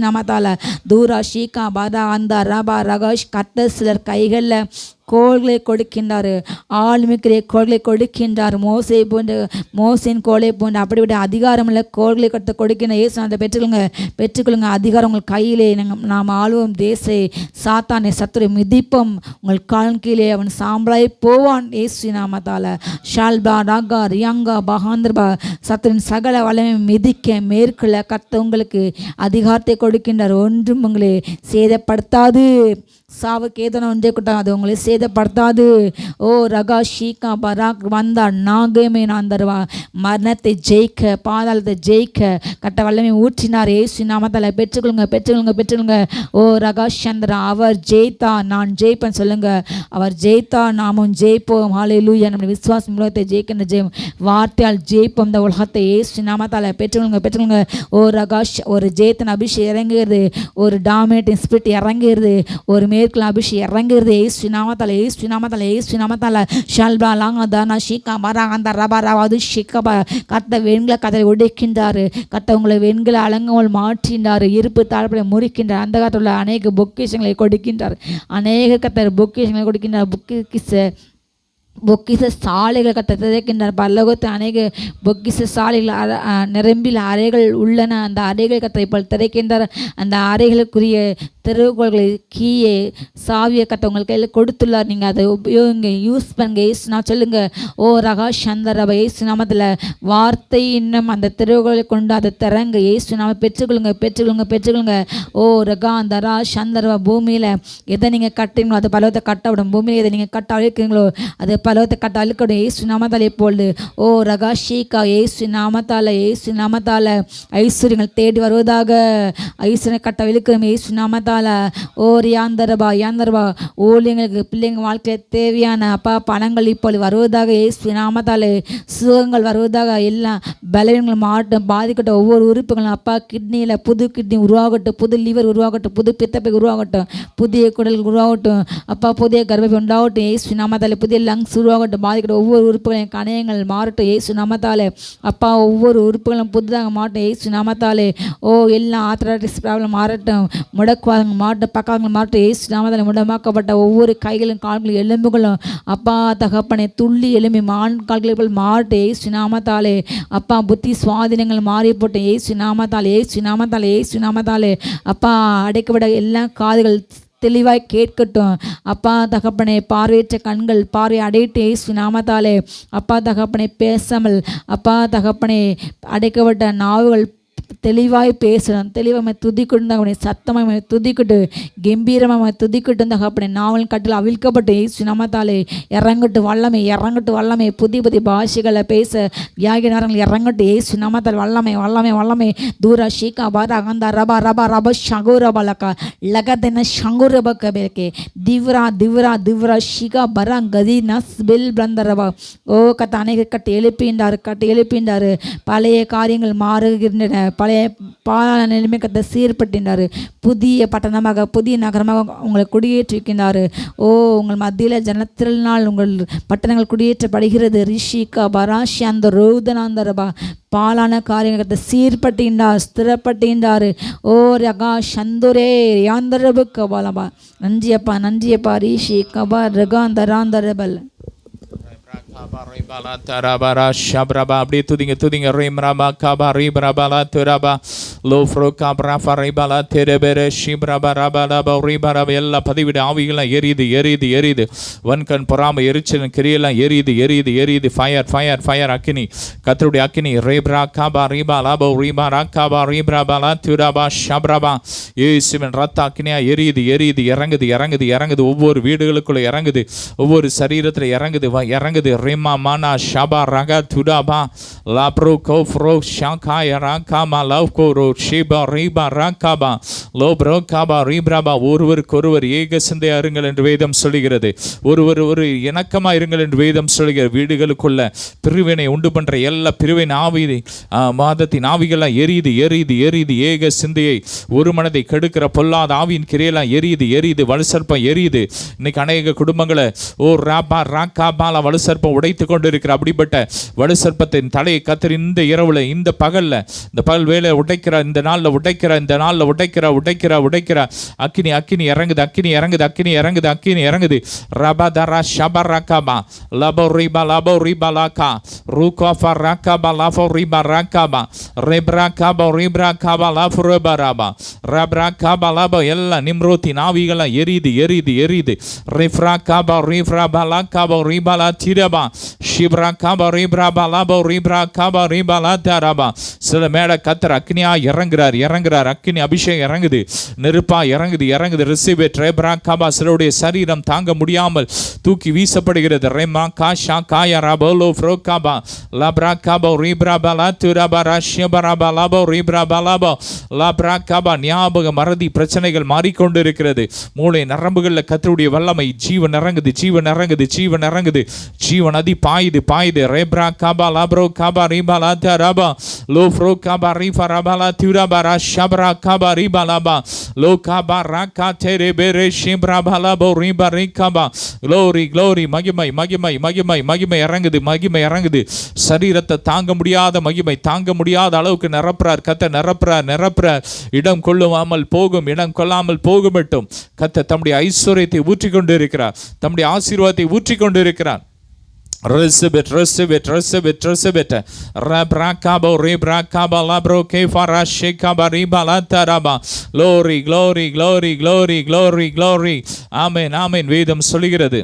நாமத்தால. தூரா ஷீகா பாதா அந்த ரபா ரகாஷ் கத்த சிலர் கைகளில் கோள்களை கொடுக்கின்றார். ஆளுமிக்கிற கோள்களை கொடுக்கின்றார். மோசையின் கோளை போன்ற அப்படிப்பட்ட அதிகாரமுள்ள கோள்களை கொடுக்கின்ற இயேசு நாமத்தை பெற்றுக்கொள்ளுங்க. அதிகாரம் உங்கள் கையிலே. நாம் ஆளுவோம் தேசை, சாத்தானை சத்துரை மிதிப்போம். உங்கள் கால் கீழே அவன் சாம்பலாய் போவான் இயேசு நாமத்தால். ஷால்பா ராகா ரியாங்கா பகாந்திரபா சத்துரின் சகல வல்லமை மிதிக்க மேற்கொள்ள கர்த்தர் உங்களுக்கு அதிகாரத்தை கொடுக்கின்றார். ஒன்றும் உங்களை சேதப்படுத்தாது. சாவுக்கு ஏதோ ஒன்றே கூட்டம் அது உங்களை சேதப்படுத்தாது. ரகா ஷீகா பராக் வந்தா நாகமே நாந்தருவா மரணத்தை ஜெயிக்க, பாதாளத்தை ஜெயிக்க கட்ட வல்லமை ஊற்றினார் இயேசு நாமத்தால். பெற்றுக்கொள்ளுங்க. ரகா சந்திரா அவர் ஜெயித்தா நான் ஜெயிப்பேன் சொல்லுங்க. அவர் ஜெயித்தா நாமும் ஜெயிப்போம். ஹல்லேலூயா. நம்முடைய விசுவாசம் உலகத்தை ஜெயிக்கின்ற ஜெயம் வார்த்தையால் ஜெயிப்போம் இந்த உலகத்தை இயேசு நாமத்தால். பெற்றுக்கொள்ளுங்க. ரகா ஒரு ஜெயத்தின் அபிஷேகம் இறங்குகிறது, ஒரு டாமினேட்டிங் ஸ்பிரிட் இறங்குகிறது, ஒரு மேற்குள்ள அபிஷேகம் இறங்குகிறது இயேசு நாமத்தால். ஷல்பா லாங்க தானா ஷீகா மராந்த ரபா ரவாது ஷிகபா கத்த வெண்கல கதை உடைக்கின்றார். கத்த உங்களை வெண்கல அலங்கோல் மாற்றின்றார். இருப்பு தாழ்பலை முறிக்கின்றார். அந்த காலத்தில் உள்ள அநேக பொக்கிஷங்களை கொடுக்கின்றார். அநேக கத்தர் பொக்கிஷங்களை கொடுக்கின்றார். பொக்கிச சாலைகள் கத்த திறக்கின்றார். பரலோகத்து அநேக பொக்கிச சாலைகள் நிரம்பில் அறைகள் உள்ளன. அந்த அறைகள் கத்த இப்போ திறக்கின்றார். அந்த அறைகளுக்குரிய தெருவுகோள்களை கீயே சாவியை கத்த உங்கள் கையில் கொடுத்துள்ளார். நீங்கள் அதை உபயோகிங்க, யூஸ் பண்ணுங்க ஏசு நான் சொல்லுங்க. ரகா சந்தரபா ஏசு நாமத்தில். வார்த்தை இன்னும் அந்த தெருவுகளை கொண்டு அதை திறங்க ஏசு நாம. பெற்றுக்கொள்ளுங்க. ரகா தரா சந்தரபா பூமியில் எதை நீங்கள் கட்டுறீங்களோ அது பலவத்தை கட்டவிடும். பூமியில் எதை நீங்கள் கட்ட அழிக்கிறீங்களோ அது பலவத்தை கட்ட அழுக்கடும் ஏசு நாமத்தால். எப்பொழுது ரகா ஷீகா ஏசு நாமத்தால் ஐஸ்வர்யங்கள் தேடி வருவதாக. ஐஸ்வர்யம் கட்ட இழுக்கிறோம் ஏசு நாமத்தால். யாந்தரபா ஊழியங்களுக்கு பிள்ளைங்க வாழ்க்கையில் தேவையான அப்பா பணங்கள் இப்பொழுது வருவதாக இயேசு நாமத்தால். சுகங்கள் வருவதாக. எல்லாம் பலவீனங்கள் மாட்டும் பாதிக்கட்டும். ஒவ்வொரு உறுப்புகளும் அப்பா கிட்னியில் புது கிட்னி உருவாகட்டும், புது லிவர் உருவாகட்டும், புது பித்தப்பை உருவாகட்டும், புதிய குடல் உருவாகட்டும் அப்பா, புதிய கர்ப்பப்பை உண்டாகட்டும் இயேசு நாமத்தால். புதிய லங்ஸ் சுருவாகட்டும், பாதிக்கட்டும். ஒவ்வொரு உறுப்புகளையும் கணையங்கள் மாறட்டும் இயேசு நாமத்தாலே. அப்பா, ஒவ்வொரு உறுப்புகளும் புதுதாக மாறட்டும் இயேசு நாமத்தாலே. ஓ, எல்லாம் ஆர்த்தரைட்டிஸ் ப்ராப்ளம் மாறட்டும், முடக்குவாதங்கள் மாறட்டும், பக்காங்கள் மாறட்டும் இயேசு நாமத்தாலே. முடமாக்கப்பட்ட ஒவ்வொரு கைகளும் கால்களும் எலும்புகளும் அப்பா தகப்பனை துள்ளி எலும்பி கால்கள் மாறட்டும் இயேசு நாமத்தாலே. அப்பா, புத்தி சுவாதீனங்கள் மாறி போட்டோம் இயேசு நாமத்தாலே, இயேசு நாமத்தாலே, இயேசு நாமத்தாலே. அப்பா, அடைக்கப்பட எல்லா காதுகள் தெளிவாய் கேட்கட்டும். அப்பா தகப்பனை, பார்வையற்ற கண்கள் பார்வை அடையிட்டு இயேசு நாமத்தாலே. அப்பா தகப்பனை, பேசாமல் அப்பா தகப்பனை அடைக்கப்பட்ட நாவுகள் தெளிவாய் பேசணும். தெளிவாக துதிக்கட்டும் தகப்பனை, சத்தமாக துதிக்கட்டு, கம்பீரமாக துதிக்கட்டும் தகப்பனை. நாவல் கட்டில் அவிழ்க்கப்பட்டு இயேசு நாமத்தாலே. இறங்கட்டு வல்லமை, இறங்கட்டு வல்லமை. புதிய புதிய பாஷைகளை பேச வியாகி நேரங்கள் இறங்கட்டு இயேசு நாமத்தால். வல்லமை வல்லமை வல்லமை. தூரா ஷீகா பாரா அகந்தா ரபா ரபா ரபா ஷங்குர பலக்கா லகதென ஷங்குர பக்கபேக்கே திவ்ரா திவ்ரா திவ்ரா ஷீகா பரா கதி நஸ் பில் பிளந்தரபா. ஓ கத்த அநேக கட்டு எழுப்பின்றாரு. பழைய காரியங்கள் மாறுகின்றன. பழைய பாலான நிலைமை கத்த சீர்பட்டினார். புதிய பட்டணமாக புதிய நகரமாக உங்களை குடியேற்றிருக்கின்றார். ஓ, உங்கள் மத்தியில் ஜனத்திரனால் உங்கள் பட்டணங்கள் குடியேற்றப்படுகிறது. ரிஷிகா பராஷி அந்த ரோதனாந்தரபா. பாலான காரியத்தை சீர்பட்டின்றார், ஸ்திரப்பட்டின்றார். ஓ ரகா சந்துரே யாந்தரபு கபாலபா. நன்றியப்பா, நன்றியப்பா. ரிஷி கபா ரகாந்தராந்தரபல். அப்படியே துதிங்க ரீம்ராபா காபா ரீபராபாலா துராபா லோஃப்ரோ காப்ராஃபா ரைபாலா தெரபெர ஷிப்ராபா ராபாலாபா ரீபராபா. எல்லா பதிவிட ஆவிகள்லாம் எரியுது. வன்கண் பொறாமை எரிச்சல் கிரியெல்லாம் எரியுது. ஃபயர் அக்கினி, கர்த்தருடைய அக்கினி. ரேப்ரா காபா ரீபாலாபா ரீபா ராகாபா ரீப்ராபாலா துராபா ஷப்ராபா. இயேசுவின் ரத்த அக்கினியா எரியுது. இறங்குது. ஒவ்வொரு வீடுகளுக்குள்ள இறங்குது, ஒவ்வொரு சரீரத்தில் இறங்குது. ரிமா மானா ஷபா ரகா துடாபா லாப்ரோ கோஃப்ரோ ஷாகாய ராகாமா லவ்கோரோ ஷிபா ரீபா ராகாபா லோப்ரோ காபா ரீப்ராபா. ஒருவருக்கொருவர் ஏக சிந்தையா இருங்கள் என்று வேதம் சொல்லுகிறது. ஒரு இணக்கமாக இருங்கள் என்று வேதம் சொல்லுகிறது. வீடுகளுக்குள்ள பிரிவினை உண்டு பண்ற எல்லா பிரிவினை ஆவி மாதத்தின் ஆவிகள்லாம் எரியுது. ஏக சிந்தையை ஒரு மனதை கெடுக்கிற பொல்லாத ஆவியின் கிரையெல்லாம் எரியுது. வலுசற்பம் எரியுது. இன்னைக்கு அநேக குடும்பங்களை ஓ ராபா ராகாபால வலுசற்பம் உடைத்து கொண்டு இருக்கிற அப்படிப்பட்ட வலு சர்ப்பத்தின் தலையை கர்த்தர் இந்த இரவுல, இந்த பகல் வேலை உடைக்கிறார். இந்த நாளில் உடைக்கிற அக்கினி இறங்குது. ரபதரா ஷபரகபா லபோ ரிபா லாகா ரூகோஃபா ரகபா லஃபோ ரிபா ரகபா ரெப்ரகபா ரிப்ரகபா லஃப்ரபா ரபா ரப்ரகபா லபோ. எல்லா நிம்ரோத்தின் ஆவிகளாம் எரியுது. ரிஃப்ரகபா ரிஃப்ரபா லகபா ரிபா திரபா ஷிப்ரா காபா ரீப்ரா பாலாபா ரீப்ரா காபா ரீபாலா தாராபா. சில மேட கத்தர் அக்னியா இறங்குறார். அக்னி அபிஷேகம் இறங்குது, நெருப்பா இறங்குது. Receive it. ரேப்ரா காபா. சிலருடைய சரீரம் தாங்க முடியாமல் தூக்கி வீசப்படுகிறது. ரெமா காஷா காயா ராபோலோ ஃப்ரோகாபா லப்ரா காபா ரீப்ரா பாலா துராபா ராஷ்யபரா பாலாபா ரீப்ரா பாலாபா லப்ரா காபா. ஞாபக மறதி பிரச்சனைகள் மாறிக்கொண்டு இருக்கிறது. மூளை நரம்புகளில் கத்தருடைய வல்லமை ஜீவன் இறங்குது. ஜீவன் நதி பாயுது. ரேப்ரா காபா லாப்ரோ காபா ரீபா லாத்தா ராபா லோ ஃப்ரோ காபா ரீஃபா ராபா லா திராபா ரா ஷப்ரா காபா ரீபா லாபா லோ காபா ராகா தெரே பெரே ஷிப்ரா பாலாபோ ரீபா ரீகாபா. க்ளோரி மகிமை இறங்குது. சரீரத்தை தாங்க முடியாத அளவுக்கு நிரப்புறார் கர்த்தர். நிரப்புறார். இடம் கொள்ளாமல் போகுமட்டும் கர்த்தர் தம்முடைய ஐஸ்வர்யத்தை ஊற்றிக் கொண்டு இருக்கிறார், தம்முடைய ஆசீர்வாதத்தை ஊற்றிக் கொண்டு இருக்கிறார். Receive it. Rabrakabo Rebrakaba Labro Kefara Shekaba Ribalata Raba. Glory. Amen. வேதம் சொல்கிறது,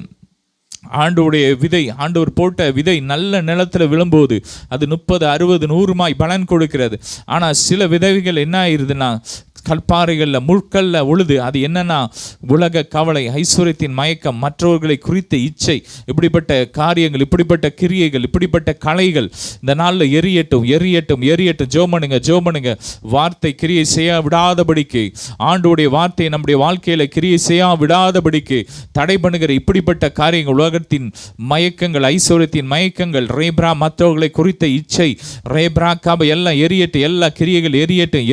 ஆண்டவர் போட்ட விதை நல்ல நிலத்தில் விழும்போது அது 30, 60, 100 பலன் கொடுக்கிறது. ஆனால் சில விதைகள் என்ன ஆயிருதுன்னா கற்பாறைகளில் முட்களில் உழுது. அது என்னன்னா உலக கவலை, ஐஸ்வர்யத்தின் மயக்கம், மற்றவர்களை குறித்த இச்சை, இப்படிப்பட்ட காரியங்கள், இப்படிப்பட்ட கிரியைகள், இப்படிப்பட்ட கலைகள் இந்த நாளில் எரியட்டும். ஜோமனுங்க. வார்த்தை கிரியை செய்ய விடாதபடிக்கு, ஆண்டோடைய வார்த்தையை நம்முடைய வாழ்க்கையில் கிரியை செய்ய விடாதபடிக்கு தடை பண்ணுகிற இப்படிப்பட்ட காரியங்கள், உலகத்தின் மயக்கங்கள், ஐஸ்வர்யத்தின் மயக்கங்கள், ரேப்ரா மற்றவர்களை குறித்த இச்சை, ரேப்ரா காப எல்லாம் எரியட்டும். எல்லா கிரியைகள் எரியட்டும்.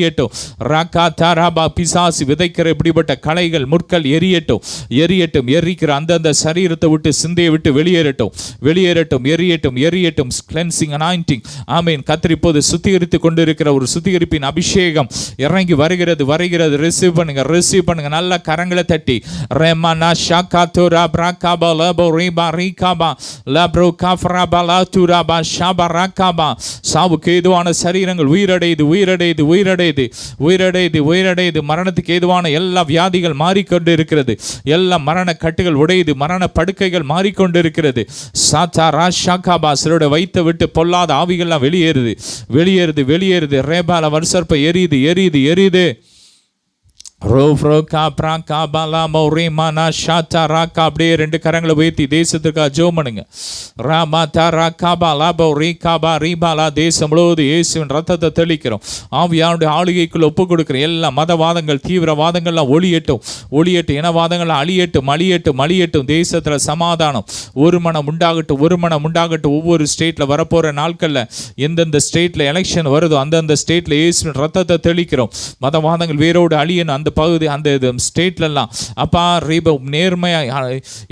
எரியட்டும். ராக்கா தாராபா பிசாசு விதைக்கிற இப்படிப்பட்ட களைகள் முற்கள் எரியட்டும், எரியட்டும். எரிக்கிற அந்தந்த சரீரத்தை விட்டு சிந்தையை விட்டு வெளியேறட்டும், வெளியேறட்டும், எரியட்டும், எரியட்டும். Cleansing anointing. ஆமீன். கர்த்தர் இப்போது சுத்திகரித்து கொண்டிருக்கிற ஒரு சுத்திகரிப்பின் அபிஷேகம் இறங்கி வருகிறது, வருகிறது. ரிசீவ் பண்ணுங்க, ரிசீவ் பண்ணுங்க. நல்ல கரங்களை தட்டி ரெமனா ஷாகா தோரா பிராகாபா லபோ ரீபா ரீகாபா லப்ரோ காஃபராபா லாதுராபா ஷாபா ராகாபா. சாவுக்கு ஏதுவான சரீரங்கள் உயிரடையுது, உயிரடையுது, உயிரடையுது, உயிரடையுது, உயிரடையுது. மரணத்துக்கு ஏதுவான எல்லா வியாதிகள் மாறிக்கொண்டு இருக்கிறது, எல்லா மரண கட்டுகள் உடையுது, மரண படுக்கைகள் மாறிக்கொண்டிருக்கிறது. சாச்சா ராஷாகாபா சிலோட வைத்து விட்டு பொல்லாத ஆவிகள்லாம் வெளியேறுது, வெளியேறுது, வெளியேறுது. ரேபால வருஷப்ப எரியுது, எரியுது, எரியுது. அப்படியே ரெண்டு கரங்களை உயர்த்தி தேசத்துக்காக ஜெபம் பண்ணுங்க. தேசம் முழுவதும் இயேசுவின் ரத்தத்தை தெளிக்கிறோம். ஆவியானுடைய ஆளுகைக்குள்ள ஒப்பு கொடுக்கிறோம். எல்லா மதவாதங்கள் தீவிரவாதங்கள்லாம் ஒளியட்டும், ஒளியட்டும். இனவாதங்கள்லாம் அழியட்டும், அழியட்டும், அழியட்டும். தேசத்துல சமாதானம் ஒரு மனம் உண்டாகட்டும், ஒரு மனம் உண்டாகட்டும். ஒவ்வொரு ஸ்டேட்ல வரப்போற நாட்கள்ல எந்தெந்த ஸ்டேட்ல எலெக்ஷன் வருதோ அந்தந்த ஸ்டேட்ல இயேசுவின் ரத்தத்தை தெளிக்கிறோம். மதவாதங்கள் வேரோடு அழியணும். அந்த பகுதி அந்த ஸ்டேட்லாம் அப்பா ரீப நேர்மையா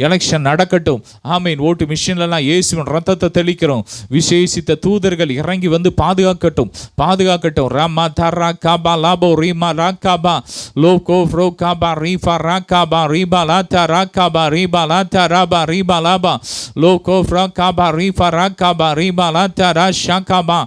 எலெக்ஷன் நடக்கட்டும். ஆமீன். ஓட்டு மிஷின்லாம் இயேசுவின் ரத்தத்தை தெளிக்கிறோம். விசேஷித்த தூதர்கள் இறங்கி வந்து பாதுகாக்கட்டும், பாதுகாக்கட்டும். ராமா தரா காபா லாபோ ரீமா ராகாபா லோகோ ஃப்ரோ காபா ரீஃபா ராகாபா ரீபா லாத்தா ராகாபா ரீபா லாத்தா ராபா ரீபா லாபா லோகோ ஃப்ரோ காபா ரீஃபா ராகாபா ரீபா லாத்தா ரா ஷாகாபா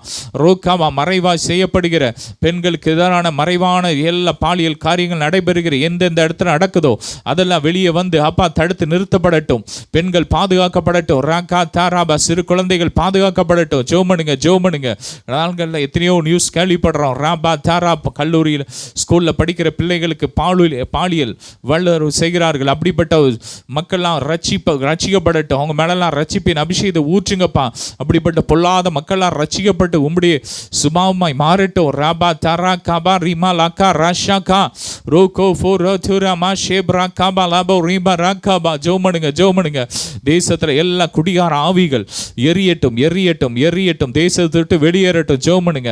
ரோகாபா. மறைவாய் செய்யப்படுகிற பெண்களுக்கு எதிரான மறைவான எல்லா பாலியல் காரியங்கள் நடைபெறுகிற எந்தெந்த இடத்துல நடக்குதோ அதெல்லாம் வெளியே வந்து அப்பா தடுத்து நிறுத்தப்படட்டும். பெண்கள் பாதுகாக்கப்படட்டும். ராகா தாராபா சிறு குழந்தைகள் பாதுகாக்கப்படட்டும். ஜோமனுங்க, ஜோமனுங்க. நாள்களில் எத்தனையோ நியூஸ் கேள்விப்படுறோம். ராபா தாரா கல்லூரியில் ஸ்கூலில் படிக்கிற பிள்ளைகளுக்கு பாலியல் வல்லுறவு செய்கிறார்கள். அப்படிப்பட்ட மக்கள்லாம் ரட்சிக்கப்படட்டும். அவங்க மேலெல்லாம் ரட்சிப்பின் அபிஷேகத்தை ஊற்றுங்கப்பா. அப்படிப்பட்ட பொல்லாத மக்கள்லாம் ரட்சிக்கப்பட்டு உம்முடைய சுபாவமாய் மாறட்டும். ராபா தாரா காபா ரிமா லாக்கா ராஷாக்கா ரோகோ ஃபோரோ துராமா ஷேப்ரா காபா லாபோ ரீபா ராகாபா. ஜோமனுங்க, ஜோமனுங்க. தேசத்தில் எல்லா குடிகார ஆவிகள் எரியட்டும், எரியட்டும், எரியட்டும். தேசத்தை விட்டு வெளியேறட்டும். ஜோமனுங்க.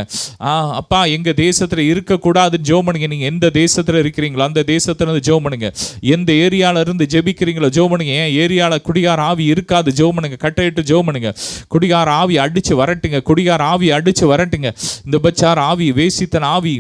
அப்பா எங்க தேசத்தில் இருக்கக்கூடாதுன்னு ஜோமனுங்க. நீங்க எந்த தேசத்தில் இருக்கிறீங்களோ அந்த தேசத்திலிருந்து ஜோமனுங்க. எந்த ஏரியால இருந்து ஜெபிக்கிறீங்களோ ஜோமனுங்க. என் ஏரியால குடிகார ஆவி இருக்காது. ஜோமனுங்க. கட்டையிட்டு ஜோமனுங்க. குடிகார ஆவி அடிச்சு வரட்டுங்க, குடிகார ஆவி அடிச்சு வரட்டுங்க. இந்த பச்சார ஆவி, வேசித்தன் ஆவி,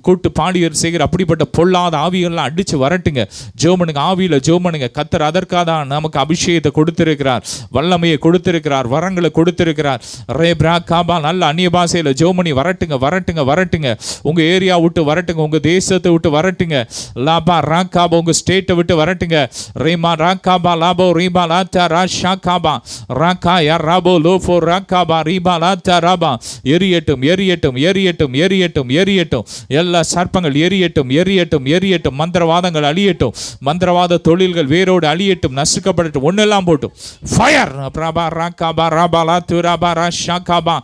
கூட்டு பாலியல் செய்கிற அப்படிப்பட்ட பொல்லாத ஆவிகள்லாம் அடிச்சு வரட்டுங்க. ஜோமனுங்க. ஆவியில ஜோமனுங்க. கர்த்தர் அதற்காக தான் நமக்கு அபிஷேகத்தை கொடுத்திருக்கிறார், வல்லமையை கொடுத்திருக்கிறார், வரங்களை கொடுத்திருக்கிறார். ரேப்ரா காபா நல்ல அந்நிய பாஷையில ஜோமனி வரட்டுங்க, வரட்டுங்க, வரட்டுங்க. உங்க ஏரியா விட்டு வரட்டுங்க, உங்க தேசத்தை விட்டு வரட்டுங்க. லாபா ராகாபா உங்க ஸ்டேட்டை விட்டு வரட்டுங்க. ரேமா ராகாபா லாபோ ரீபா லாத்தா ராஷா காபா ராகா யார் ராபோ லோஃபோ ராகாபா ரீபா லாத்தா ராபா. எரியட்டும், எரியட்டும், எரியட்டும், எரியட்டும், எரியட்டும். எல்லா சர்ப்பங்கள் எரியட்டும், எரியட்டும், எரியட்டும். மந்திரவாதங்கள் அழியட்டும், மந்திரவாத தொழில்கள் வேரோடு அழியட்டும், நசுக்கப்படட்டும். ஒன்னெல்லாம் போட்டும் ஃபயர். பிரபா ராகாபா ராபா லாத்து ராபா ராஷா காபா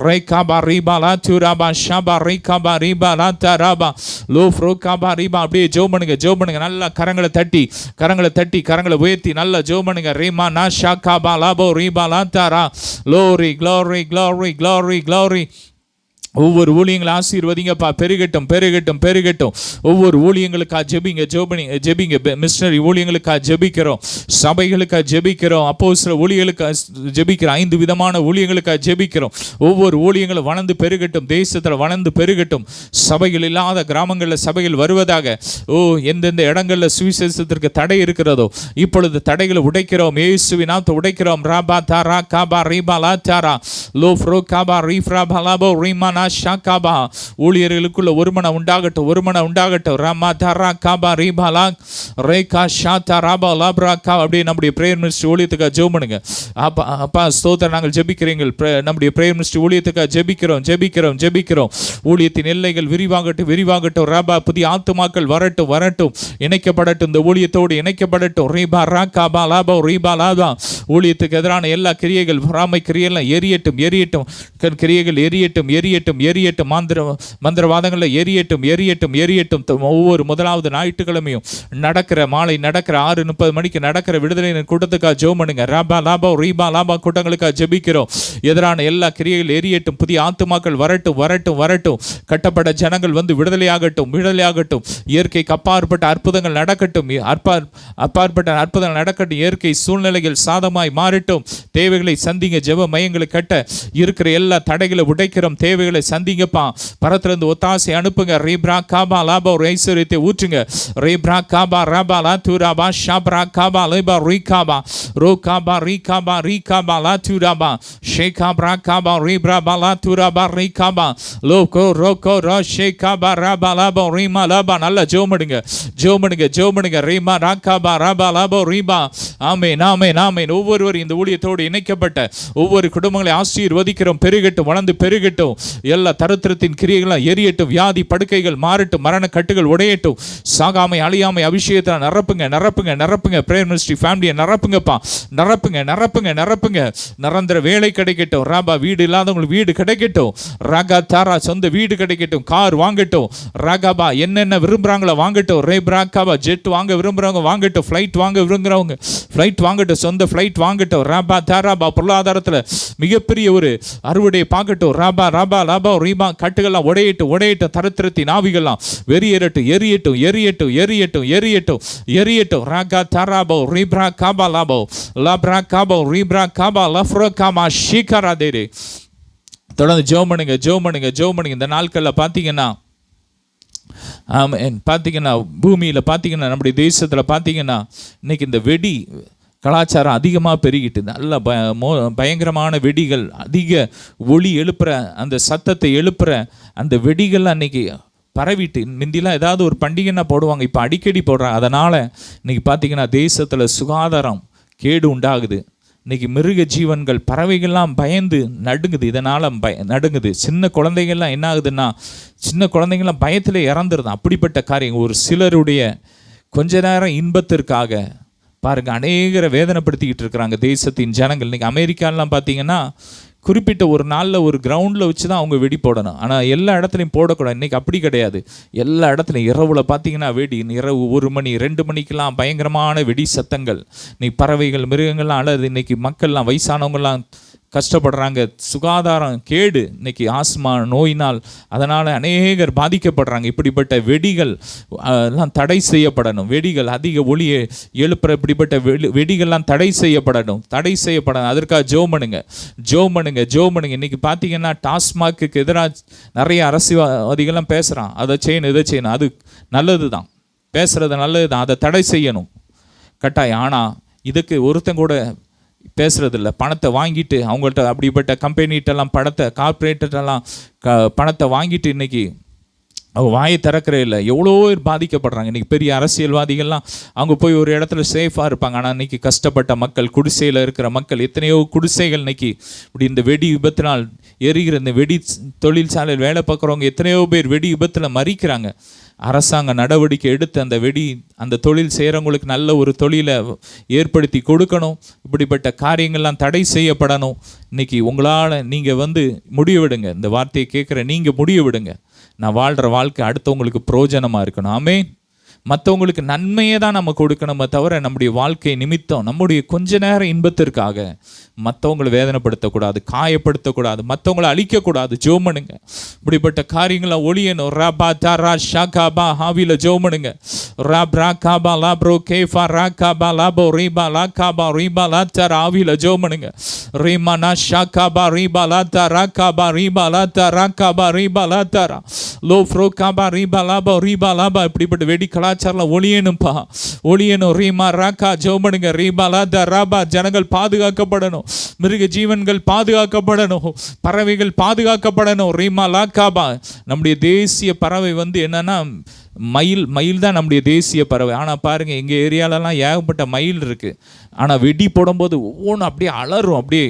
ரேகாபா ரீபா லாத்து ராபா ஷாபா ரேகாபா ரீபா லாத்தா ராபா லோஃப் ரோகாபா ரீபா. அப்படியே ஜோமனுங்க, ஜோமனுங்க. நல்லா கரங்களை தட்டி, கரங்களை தட்டி, கரங்களை உயர்த்தி நல்லா ஜோமனுங்க. ரீமா நா ஷாகாபா லாபோ ரீபா லாத்தா ரா. Glory, glory, glory, glory, glory. ஒவ்வொரு ஊழியங்களை ஆசீர்வதிங்கப்பா. பெருகட்டும், பெருகட்டும், பெருகட்டும். ஒவ்வொரு ஊழியங்களுக்காக ஜெபிங்க, ஜெபிங்க. மிஷனரி ஊழியங்களுக்காக ஜெபிக்கிறோம், சபைகளுக்காக ஜெபிக்கிறோம், அப்போஸ்தல ஊழியர்களுக்காக ஜெபிக்கிறோம், 5 விதமான ஊழியங்களுக்காக ஜெபிக்கிறோம். ஒவ்வொரு ஊழியங்களும் வளர்ந்து பெருகட்டும், தேசத்தில் வளர்ந்து பெருகட்டும். சபைகள் இல்லாத கிராமங்களில் சபைகள் வருவதாக. எந்தெந்த இடங்களில் சுவிசேஷத்திற்கு தடை இருக்கிறதோ இப்பொழுது தடைகளை உடைக்கிறோம், இயேசுவின் நாமத்தை உடைக்கிறோம். ராபா தாரா காபா ரீபா லாத்தாரா லோஃப் ரோ காபா ரீஃப்ரா பலாபோ ரீமா ஷாகாபா. ஊழியர்களுக்குள்ள ஒரு மனம் உண்டாகட்டும், ஒரு மனம் உண்டாகட்டும். ராமா தரா காபா ரீபாலா ரேகா ஷாத்தா ராபா லாப்ரா கா. அப்படியே நம்முடைய பிரேயர் மினிஸ்ட்ரி ஊழியத்துக்காக ஜெபம் பண்ணுங்க. அப்பா ஸ்தோத்திரம், நாங்கள் ஜெபிக்கிறீங்கள். நம்முடைய பிரேயர் மினிஸ்ட்ரி ஊழியத்துக்காக ஜெபிக்கிறோம், ஜெபிக்கிறோம், ஜெபிக்கிறோம். ஊழியத்தின் எல்லைகள் விரிவாகட்டும், விரிவாகட்டும். ராபா புதிய ஆத்துமாக்கள் வரட்டும், வரட்டும், இணைக்கப்படட்டும், இந்த ஊழியத்தோடு இணைக்கப்படட்டும். ரீபா ராகாபா லாபா ரீபா லாபா. ஊழியத்துக்கு எதிரான எல்லா கிரியைகள், பொறாமை கிரியெல்லாம் எரியட்டும், எரியட்டும். கிரியைகள் எரியட்டும், எரியட்டும், எரியட்டும் எரியட்டும். மந்திரவாதங்களை எரியட்டும் எரியட்டும் எரியட்டும். ஒவ்வொரு முதலாவது ஞாயிற்றுக்கிழமையும் மாலை நடக்கிற 6:30 மணிக்கு நடக்கிற விடுதலை கூட்டத்துக்காக ஜெபம் பண்ணுங்க. ராபா லாபா ரீபா லாபா கூட்டங்களுக்காக ஜெபிக்கிறோம். எதிரான எல்லா கிரியைகள் எரியட்டும். புதிய ஆத்துமாக்கள் வரட்டும் வரட்டும் வரட்டும். கட்டப்பட்ட ஜனங்கள் வந்து விடுதலையாகட்டும் விடுதலையாகட்டும். இயற்கைக்கு அப்பாற்பட்ட அற்புதங்கள் நடக்கட்டும். அப்பாற்பட்ட அற்புதங்கள் நடக்கட்டும். இயற்கை சூழ்நிலைகள் சாதமாய் மாறட்டும். தேவைகளை சந்திங்க. ஜெப மையங்களை கட்ட இருக்கிற எல்லா தடைகளை உடைக்கிறோம். தேவைகளை சந்திங்கப்பா. பரத்திலிருந்து ஒத்தாசை அனுப்புங்க. ரீப்ரா காபா லாபா ஒரு ஐஸ்வர்யத்தை ஊற்றுங்க. ரீப்ரா காபா ராபா லா தூராபா ஷாப்ரா காபா லேபா ரீகாபா ரோ காபா ரீகாபா ரீகாபா லா தூராபா ஷேகாப்ரா காபா ரீப்ரா லா தூராபா ரீகாபா லோகோ ரோகோ ரோ ஷேகாபா ராபா லாபா ரீமா லாபா. நல்ல ஜோமடுங்க ஜோமடுங்க ஜோமடுங்க. ரீமா ராகாபா ராபா லாபா ரீபா. ஆமென் ஆமென் ஆமென். ஒவ்வொருவரும் இந்த ஊழியத்தோடு இணைக்கப்பட்ட ஒவ்வொரு குடும்பங்களை ஆசீர்வதிக்கிறோம். பெருகட்டும் வளர்ந்து பெருகட்டும். எல்லா தரித்திரத்தின் கிரியைகளும் எரியட்டும். வியாதி படுக்கைகள் மாறட்டும். மரண கட்டுகள் உடையட்டும். சாகாமை அழியாமை அபிஷேகத்தை நிரப்புங்க நிரப்புங்க நிரப்புங்க. பிரேயர் மினிஸ்ட்ரி ஃபேமிலியை நிரப்புங்கப்பா. நிரப்புங்க நிரப்புங்க நிரப்புங்க. நிரந்தர வேலை கிடைக்கட்டும். ராபா வீடு இல்லாதவங்களுக்கு வீடு கிடைக்கட்டும். ராகா தாரா சொந்த வீடு கிடைக்கட்டும். கார் வாங்கட்டும். ராகாபா என்னென்ன விரும்புறாங்களோ வாங்கட்டும். ரேப்ராகாபா ஜெட் வாங்க விரும்புறவங்க வாங்கட்டும். ஃப்ளைட் வாங்க விரும்புறவங்க ஃப்ளைட் வாங்கட்டும். சொந்த ஃப்ளைட் வாங்கட்டும். ராபா தாராபா பொருளாதாரத்தில் மிகப்பெரிய ஒரு அறுவடை பார்க்கட்டும். ராபா ராபா லாபா ரீபா. கட்டுகள்லாம் உடையட்டும் உடையட்டும். தரத்திரத்தின் ஆவிகள்லாம் வெறியேறட்டும் எரியட்டும் எரியட்டும் எரியட்டும் எரியட்டும் எரியட்டும். ராகா தாராபோ ரீப்ரா காபா லாபோ லாப்ரா காபோ ரீப்ரா காபா லஃப்ரோ காமா ஷீகரா தேரே. தொடர்ந்து ஜெபம் பண்ணுங்க ஜெபம் பண்ணுங்க ஜெபம் பண்ணுங்க. இந்த நாட்களில் பார்த்தீங்கன்னா பார்த்தீங்கன்னா பூமியில் பார்த்தீங்கன்னா நம்முடைய தேசத்தில் பார்த்தீங்கன்னா இன்னைக்கு இந்த வெடி கலாச்சாரம் அதிகமாக பெருகிட்டு நல்ல பயங்கரமான வெடிகள் அதிக ஒளி எழுப்புற அந்த சத்தத்தை எழுப்புற அந்த வெடிகள் அன்னைக்கு பரவிட்டு முந்திலாம் ஏதாவது ஒரு பண்டிகைன்னா போடுவாங்க. இப்போ அடிக்கடி போடுறாங்க. அதனால் இன்றைக்கி பார்த்திங்கன்னா தேசத்தில் சுகாதாரம் கேடு உண்டாகுது. இன்றைக்கி மிருக ஜீவன்கள் பறவைகள்லாம் பயந்து நடுங்குது. இதனால் நடுங்குது. சின்ன குழந்தைகள்லாம் என்ன ஆகுதுன்னா சின்ன குழந்தைங்கள்லாம் பயத்தில் இறந்துருது. அப்படிப்பட்ட காரியம் ஒரு சிலருடைய கொஞ்ச நேரம் இன்பத்திற்காக பாருங்கள் அநேகரை வேதனைப்படுத்திக்கிட்டு இருக்கிறாங்க தேசத்தின் ஜனங்கள். இன்றைக்கி அமெரிக்காலாம் பார்த்திங்கன்னா குறிப்பிட்ட ஒரு நாளில் ஒரு கிரவுண்டில் வச்சு தான் அவங்க வெடி போடணும். ஆனால் எல்லா இடத்துலையும் போடக்கூடாது. இன்றைக்கி அப்படி கிடையாது. எல்லா இடத்துலையும் இரவில் பார்த்தீங்கன்னா வெடி இரவு 1 மணி 2 மணிக்கெல்லாம் பயங்கரமான வெடி சத்தங்கள். இன்னைக்கு பறவைகள் மிருகங்கள்லாம் அழகு. இன்றைக்கி மக்கள்லாம் வயசானவங்கள்லாம் கஷ்டப்படுறாங்க. சுகாதாரம் கேடு இன்னைக்கு ஆஸ்மா நோயினால். அதனால் அநேகர் பாதிக்கப்படுறாங்க. இப்படிப்பட்ட வெடிகள் எல்லாம் தடை செய்யப்படணும். வெடிகள் அதிக ஒளியை எழுப்புற இப்படிப்பட்ட வெடிகள்லாம் தடை செய்யப்படணும். தடை செய்யப்படணும். அதற்காக ஜெபம் பண்ணுங்க ஜெபம் பண்ணுங்க ஜெபம் பண்ணுங்க. இன்றைக்கி பார்த்தீங்கன்னா டாஸ்மாக்கு எதிராக நிறைய அரசியல்வாதிகள்லாம் பேசுகிறான். அதை செய்யணும் இதை செய்யணும். அது நல்லது தான், பேசுகிறது நல்லது தான். அதை தடை செய்யணும் கட்டாயம். ஆனால் இதுக்கு ஒருத்தன் கூட பேசுகிறதில்ல. பணத்தை வாங்கிட்டு அவங்கள்ட்ட அப்படிப்பட்ட கம்பெனிகிட்டெல்லாம் கார்பரேட்டெல்லாம் பணத்தை வாங்கிட்டு இன்றைக்கி அவங்க வாயை திறக்கிறே இல்லை. எவ்வளோ பேர் பாதிக்கப்படுறாங்க. இன்றைக்கி பெரிய அரசியல்வாதிகள்லாம் அவங்க போய் ஒரு இடத்துல சேஃபாக இருப்பாங்க. ஆனால் இன்றைக்கி கஷ்டப்பட்ட மக்கள், குடிசையில் இருக்கிற மக்கள், எத்தனையோ குடிசைகள் இன்றைக்கி இப்படி இந்த வெடி விபத்தினால் எரிகிற இந்த வெடி தொழிற்சாலையில் வேலை பார்க்குறவங்க எத்தனையோ பேர் வெடி விபத்தில் மறிக்கிறாங்க. அரசாங்க நடவடிக்கை எடுத்து அந்த தொழில் செய்கிறவங்களுக்கு நல்ல ஒரு தொழிலை ஏற்படுத்தி கொடுக்கணும். இப்படிப்பட்ட காரியங்கள்லாம் தடை செய்யப்படணும். இன்றைக்கி உங்களால் நீங்கள் முடிவெடுங்க. இந்த வார்த்தையை கேட்குற நீங்கள் முடிவெடுங்க. நான் வாழ்கிற வாழ்க்கை அடுத்தவங்களுக்கு பிரயோஜனமாக இருக்கணும். ஆமென். மற்றவங்களுக்கு நன்மையை தான் நம்ம கொடுக்கணுமே தவிர நம்முடைய வாழ்க்கை நிமித்தம் நம்முடைய கொஞ்ச நேரம் இன்பத்திற்காக மற்றவங்களை வேதனைப்படுத்தக்கூடாது, காயப்படுத்தக்கூடாது, மற்றவங்களை அழிக்கக்கூடாது. ஜெபம் பண்ணுங்க. இப்படிப்பட்ட காரியங்களை ஒளியணும். ராபா தாரா ஷாகாபா ஹாவில ஜெபம் பண்ணுங்க. ராப்ரா காபா லாப்ரோ கேஃபா ராகாபா லாபோ ரீபா லாகாபா ரீபா லாத்தாரா ஆவில ஜெபம் பண்ணுங்க. ரீமா நா ஷாகாபா ரீபா லாத்தா ராகாபா ரீபா லாத்தா ராகாபா ரீபா லாத்தாரா லோ ஃப்ரோ காபா ரீபா லாபா ரீபா லாபா. இப்படிப்பட்ட வெடி கலாச்சாரம் ஒளியணும்ப்பா, ஒளியணும். ரீமா ராக்கா ஜெபம் பண்ணுங்க. ரீபா லாத்தா ராபா. ஜனங்கள் பாதுகாக்கப்படணும். மிருக ஜீவன்கள் பாதுகாக்கப்படணும். பறவைகள் பாதுகாக்கப்படணும். ரீமா லாக்காபா. நம்முடைய தேசிய பறவை என்னன்னா மயில் தான் நம்முடைய தேசிய பறவை. ஆனால் பாருங்கள் எங்கள் ஏரியாலலாம் ஏகப்பட்ட மயில் இருக்குது. ஆனால் வெடி போடும்போது ஒவ்வொன்று அப்படியே அலறும், அப்படியே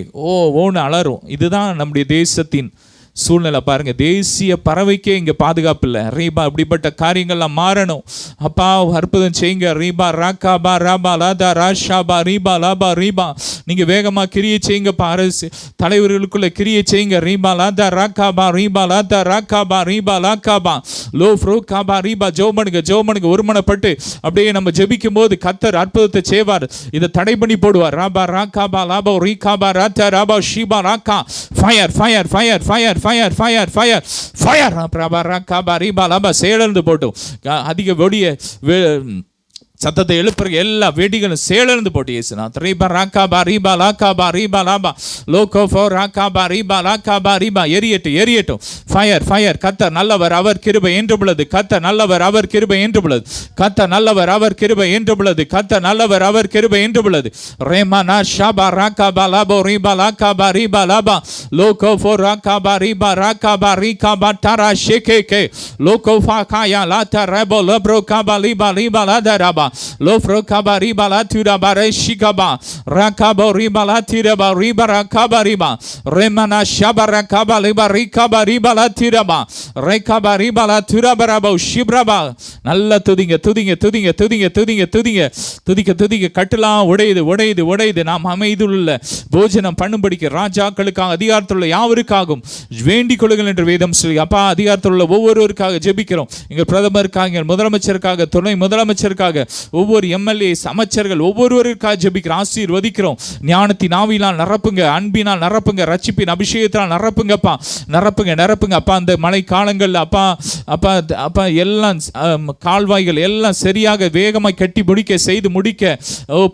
ஓன்னு அலறும். இதுதான் நம்முடைய தேசத்தின் சூழ்நிலை பாருங்க, தேசிய பறவைக்கே இங்க பாதுகாப்பு இல்லை. ரீபா இப்படிப்பட்ட காரியங்கள்லாம் மாறணும். அப்பா அற்புதம் செய்யுங்க. ரீபா ராக்காபா ராபா லாதா ராஷாபா ரீபா லாபா ரீபா, நீங்க வேகமா கிரியை செய்யுங்கப்பா. அரசு தலைவர்களுக்குள்ள கிரியை செய்யுங்க. ரீபா லாதா ராக்காபா ரீபா லாதா ராக்காபா ரீபா லாக்காபா லோ ஃப்ரோ காபா ரீபா. ஜோமனுக்கு ஒருமனப்பட்டு அப்படியே நம்ம ஜெபிக்கும் போது கர்த்தர் அற்புதத்தை செய்வார். இதை தடை பண்ணி போடுவார். ராபா ராக்காபா லாபா ரீகாபா ராத்தா ராபா ஷீபா ராக்கா. Fire fire fire fire fire fire fire fire. ராபா ராக்காபா ரீபா லாபா செயலந்து போட்டும். அதிக வெடிய சத்தத்தை எழுப்புற எல்லா வெடிகளும் செயலிழந்து போட்டு இயேசுநாத். ரீபா ராக்காபா ரீபா லாக்காபா ரீபா லாபா லோகோ ஃபோ ராக்காபா ரீபா லாக்காபா ரீபா. எரியட்டும் ஃபயர் ஃபயர். கர்த்தர் நல்லவர், அவர் கிருபை என்றுள்ளது. கர்த்தர் நல்லவர், அவர் கிருபை என்றுள்ளது. கர்த்தர் நல்லவர், அவர் கிருபை என்றுள்ளது. கர்த்தர் நல்லவர், அவர் கிருபை என்றுள்ளது. ரேமானா ஷாபா ராக்காபா லாபோ ரீபா லாக்காபா ரீபா லாபா லோகோ ஃபோ ராக்காபா ரீபா ராக்காபா ரீகாபா டாரா ஷேகே லோகோ ஃபா காயா லாட்டா ரபோ லப்ரோ காபா லீபா லீபா லாதா ராபா லோஃப்ரோ காபா ரீபா லாத்துரா பாரே ஷிகாபா ராகாபா ரீபா லாத்திரபா ரீபா ராகாபா ரீபா ரெமனா ஷாபா ராகாபா லீபா ரீகாபா ரீபா லாத்திரபா ரேகாபா ரீபா லாத்துரபரபா ஷிப்ரபா. நல்ல துதிங்க துதிங்க துதிங்க துதிங்க துதிங்க துதிங்க துதிக்க துதிக்க. கட்டலாம் உடையுது. நாம் அமைதியுள்ள போஜனம் பண்ணும்படிக்கு ராஜாக்களுக்காக அதிகாரத்துள்ள யாவருக்காகவும் வேண்டிக் கொள்ளுங்கள் என்று வேதம் சொல்லி, அப்பா அதிகாரத்துள்ள ஒவ்வொருவருக்காக ஜெபிக்கிறோம். எங்கள் பிரதமருக்காக, எங்கள் முதலமைச்சருக்காக, துணை முதலமைச்சருக்காக, ஒவ்வொரு எம்எல்ஏ அமைச்சர்கள் ஒவ்வொருவருக்காக ஜெபிக்கிறோம். ஆசீர்வதிக்கிறோம். ஞானத்தின் ஆவியினால் நிரப்புங்க, அன்பினால் நிரப்புங்க, ரட்சிப்பின் அபிஷேகத்தினால் நிரப்புங்கப்பா. நிரப்புங்க அப்பா. அந்த மழை காலங்கள் அப்பா அப்பா அப்பா எல்லாம் கால்வாய்கள் எல்லாம் சரியாக வேகமாய் கட்டி செய்து முடிக்க,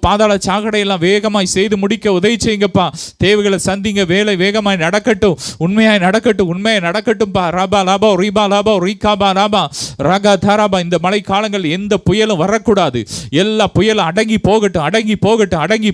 பாதாள சாக்கடையெல்லாம் வேகமாய் செய்து முடிக்க உதவி செய்யுங்கப்பா. தேவைகளை சந்திங்க. வேலை வேகமாய் நடக்கட்டும், உண்மையாய் நடக்கட்டும்பா. ராபா லாபா ரீபா லாபா ரீகாபா லாபா ராகா தாராபா. இந்த மழை காலங்கள் எந்த புயலும் வரக்கூடாது. எல்லா புயலும் அடங்கி